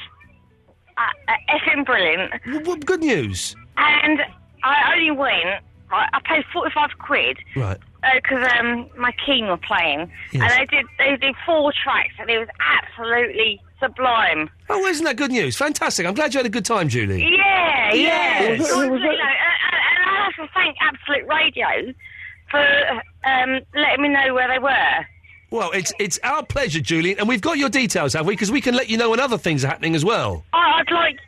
was effing brilliant. What good news? And I only went... I paid 45 quid. Right. Because my Keen were playing, Yes. and they did 4 tracks, and it was absolutely sublime. Oh, isn't that good news? Fantastic. I'm glad you had a good time, Julie. Yeah. Yes. So, and I have to thank Absolute Radio for letting me know where they were. Well, it's our pleasure, Julie, and we've got your details, have we? Because we can let you know when other things are happening as well. I'd like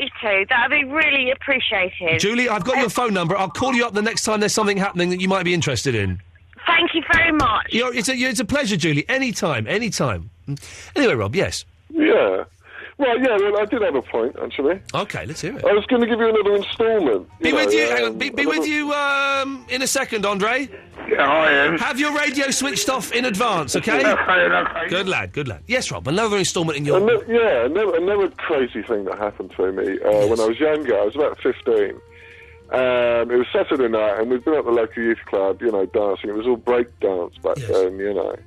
you to. That'd be really appreciated. Julie, I've got your phone number. I'll call you up the next time there's something happening that you might be interested in. Thank you very much. It's a pleasure, Julie. Anytime. Anyway, Rob, yes. Yeah. Well, I did have a point, actually. Okay, let's hear it. I was going to give you another instalment. Be with you. Hang on. Be with you in a second, Andre. Yeah, I am. Have your radio switched off in advance, okay? Okay. Good lad. Yes, Rob. Another instalment in your. Another crazy thing that happened to me when I was younger. I was about 15. It was Saturday night, and we'd been at the local youth club, dancing. It was all break dance back then, It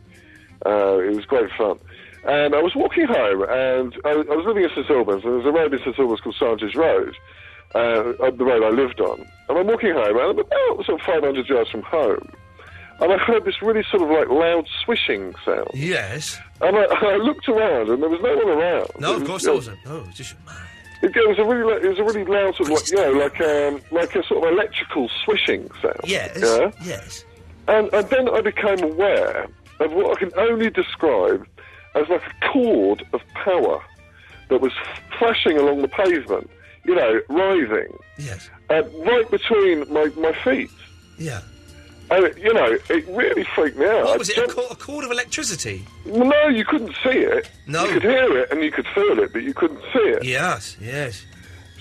was great fun. And I was walking home, and I was living in St Albans, and there's a road in St Albans called Sandridge Road, the road I lived on. And I'm walking home, and I'm about sort of 500 yards from home, and I heard this really sort of like loud swishing sound. Yes. And I looked around, and there was no one around. No, of course there wasn't. Oh, it was just... It was a really loud sort of like a sort of electrical swishing sound. Yes. Yeah? Yes. And then I became aware of what I can only describe as like a cord of power that was flashing along the pavement, writhing. Yes. Right between my feet. Yeah. And, it really freaked me out. What was it, a cord of electricity? No, you couldn't see it. No. You could hear it and you could feel it, but you couldn't see it. Yes.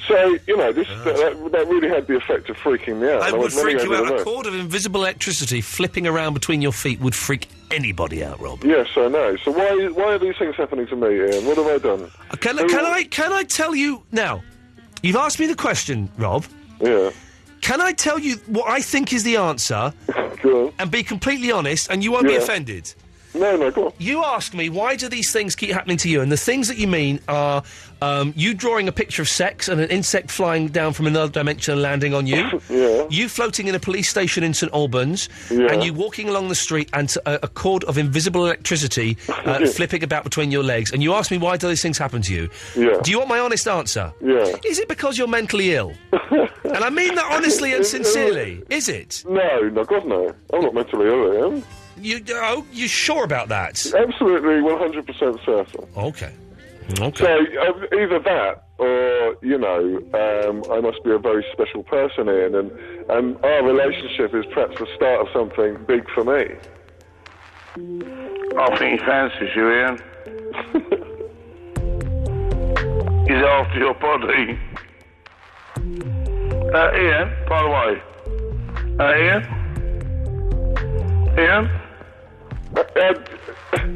So, you know, that really had the effect of freaking me out. It and I would was running freak you over out. the A moon. cord of invisible electricity flipping around between your feet would freak anybody out, Rob. Yes, I know. So why are these things happening to me, Ian? What have I done? Can I tell you now? You've asked me the question, Rob. Yeah. Can I tell you what I think is the answer? Go on. And be completely honest, and you won't be offended. No, go on. You asked me, why do these things keep happening to you? And the things that you mean are you drawing a picture of sex and an insect flying down from another dimension and landing on you. Yeah. You floating in a police station in St Albans. Yeah. And you walking along the street and a cord of invisible electricity flipping about between your legs. And you asked me, why do these things happen to you? Yeah. Do you want my honest answer? Yeah. Is it because you're mentally ill? And I mean that honestly and sincerely. Is it? No, God, no. I'm not mentally ill, Ian. You sure about that? Absolutely, 100% certain. Okay. So, either that, or, you know, I must be a very special person, Ian, and our relationship is perhaps the start of something big for me. I think he fancies you, Ian. He's after your body. Ian, by the way. Ian?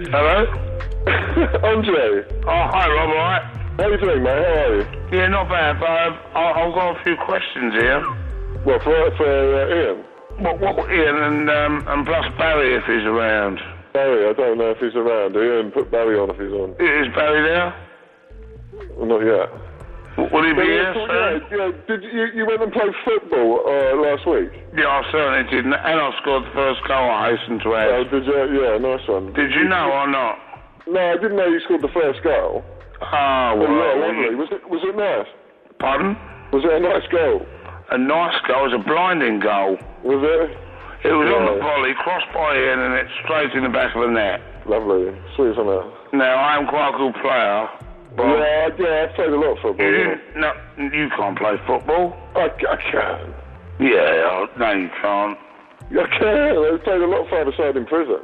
Hello? Andre. Oh, hi, Rob, alright? How you doing, mate? How are you? Yeah, not bad, but I've got a few questions here. What, for Ian? What Ian and plus Barry, if he's around. Barry, I don't know if he's around. Ian, put Barry on if he's on. Is Barry there? Well, not yet. Will he be here, sir? Yeah, did you went and played football last week? Yeah, I certainly did, and I scored the first goal, I hasten to add. Oh, did you? Yeah, nice one. Did you know or not? No, I didn't know you scored the first goal. Oh, well. Yeah, lovely. Was it nice? Pardon? Was it a nice goal? A nice goal? It was a blinding goal. Was it? It was on the volley, crossed by Ian, and it's straight in the back of the net. Lovely. Sweet as that. Now, I am quite a good player. Yeah, I've played a lot of football. No, you can't play football. I can. Yeah, no, you can't. I can. I played a lot of five-a-side in prison.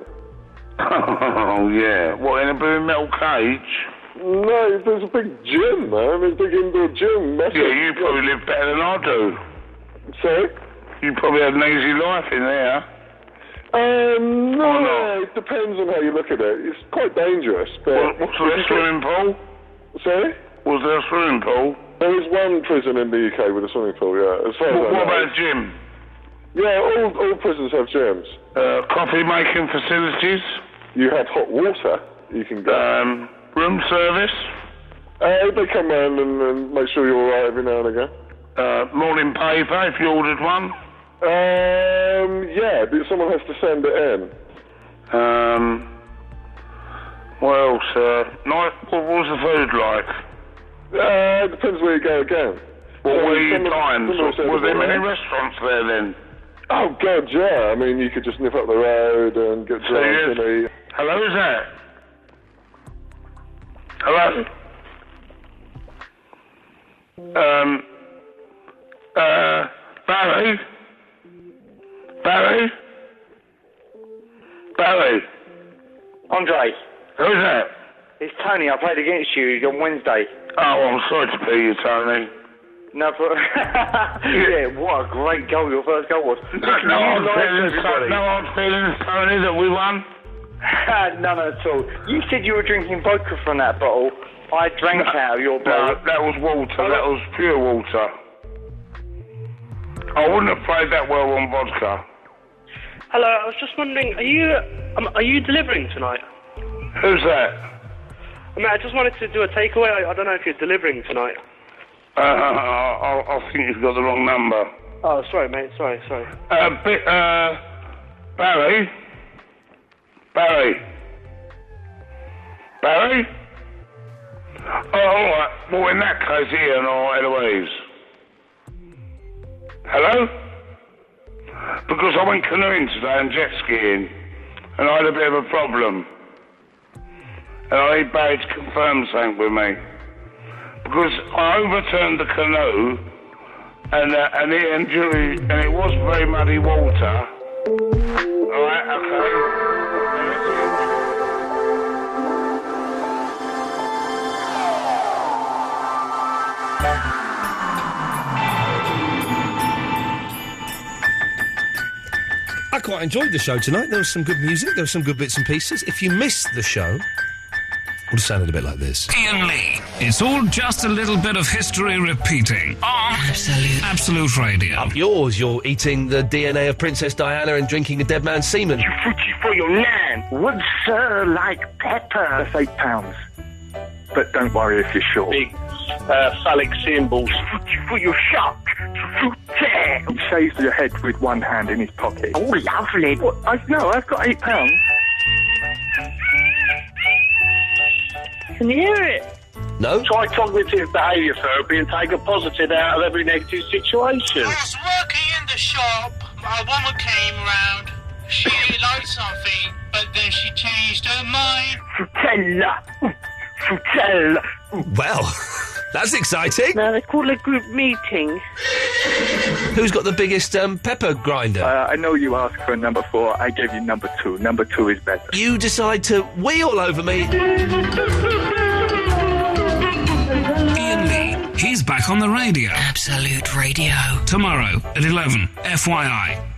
Oh, yeah. What, in a blue metal cage? No, there's a big gym, man. There's a big indoor gym. Massive. Yeah, you probably live better than I do. Sorry? You probably had an easy life in there. No, it depends on how you look at it. It's quite dangerous. But what's the swimming pool? Sorry? Was there a swimming pool? There is one prison in the UK with a swimming pool, yeah. As far as I know. What about a gym? Yeah, all prisons have gyms. Coffee making facilities? You have hot water you can go. Room service? They come round and make sure you're alright every now and again. Morning paper if you ordered one? Yeah, but someone has to send it in. What else? What was the food like? It depends where you go again. What were you times? Was there many restaurants there then? Oh, God, yeah. I mean, you could just nip up the road and get drunk and eat. Hello, who's that? Hello? Barry? Barry? Barry? Andre. Who's that? It's Tony. I played against you on Wednesday. Oh, I'm sorry to be you, Tony. No, but... yeah, what a great goal your first goal was. No hard feelings, Tony, that we won? None at all. You said you were drinking vodka from that bottle. I drank out of your bottle. No, that was water. That was pure water. I wouldn't have played that well on vodka. Hello, I was just wondering, are you delivering tonight? Who's that? I mean, I just wanted to do a takeaway. I don't know if you're delivering tonight. I think you've got the wrong number. Oh, sorry, mate. Sorry. Barry? Barry? Barry? Oh, all right. Well, in that case, Ian or Eloise. Hello? Because I went canoeing today and jet skiing, and I had a bit of a problem. And I need Barry to confirm something with me. Because I overturned the canoe, and it was very muddy water. Alright, okay. quite enjoyed the show tonight. There was some good music, there were some good bits and pieces. If you missed the show, it would have sounded a bit like this. Iain Lee. It's all just a little bit of history repeating on Absolute Radio. Up yours, you're eating the DNA of Princess Diana and drinking a dead man's semen. You fruity for your nan. Would Sir like pepper? That's £8. But don't worry if you're short. Big phallic symbols. Fruity for your shark. Fruity. He shaves your head with one hand in his pocket. Oh, lovely. What? No, I've got £8. Can you hear it? No. Try cognitive behaviour therapy and take a positive out of every negative situation. I was working in the shop. A woman came round. She liked something, but then she changed her mind. Frutella. Frutella. Well, that's exciting. No, they call it group meeting. Who's got the biggest pepper grinder? I know you asked for a number 4. I gave you number 2. Number 2 is better. You decide to wee all over me. Iain Lee. He's back on the radio. Absolute Radio. Tomorrow at 11. FYI.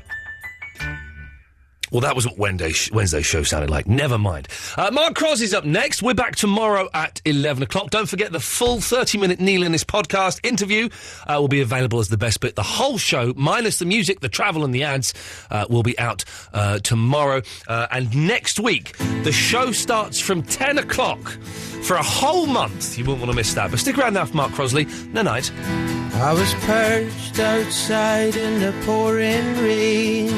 Well, that was what Wednesday's show sounded like. Never mind. Mark Crosby's up next. We're back tomorrow at 11 o'clock. Don't forget the full 30-minute Neil Innes podcast interview will be available as the best bit. The whole show, minus the music, the travel and the ads, will be out tomorrow. And next week, the show starts from 10 o'clock for a whole month. You won't want to miss that. But stick around now for Mark Crosley. Night. I was perched outside in the pouring rain.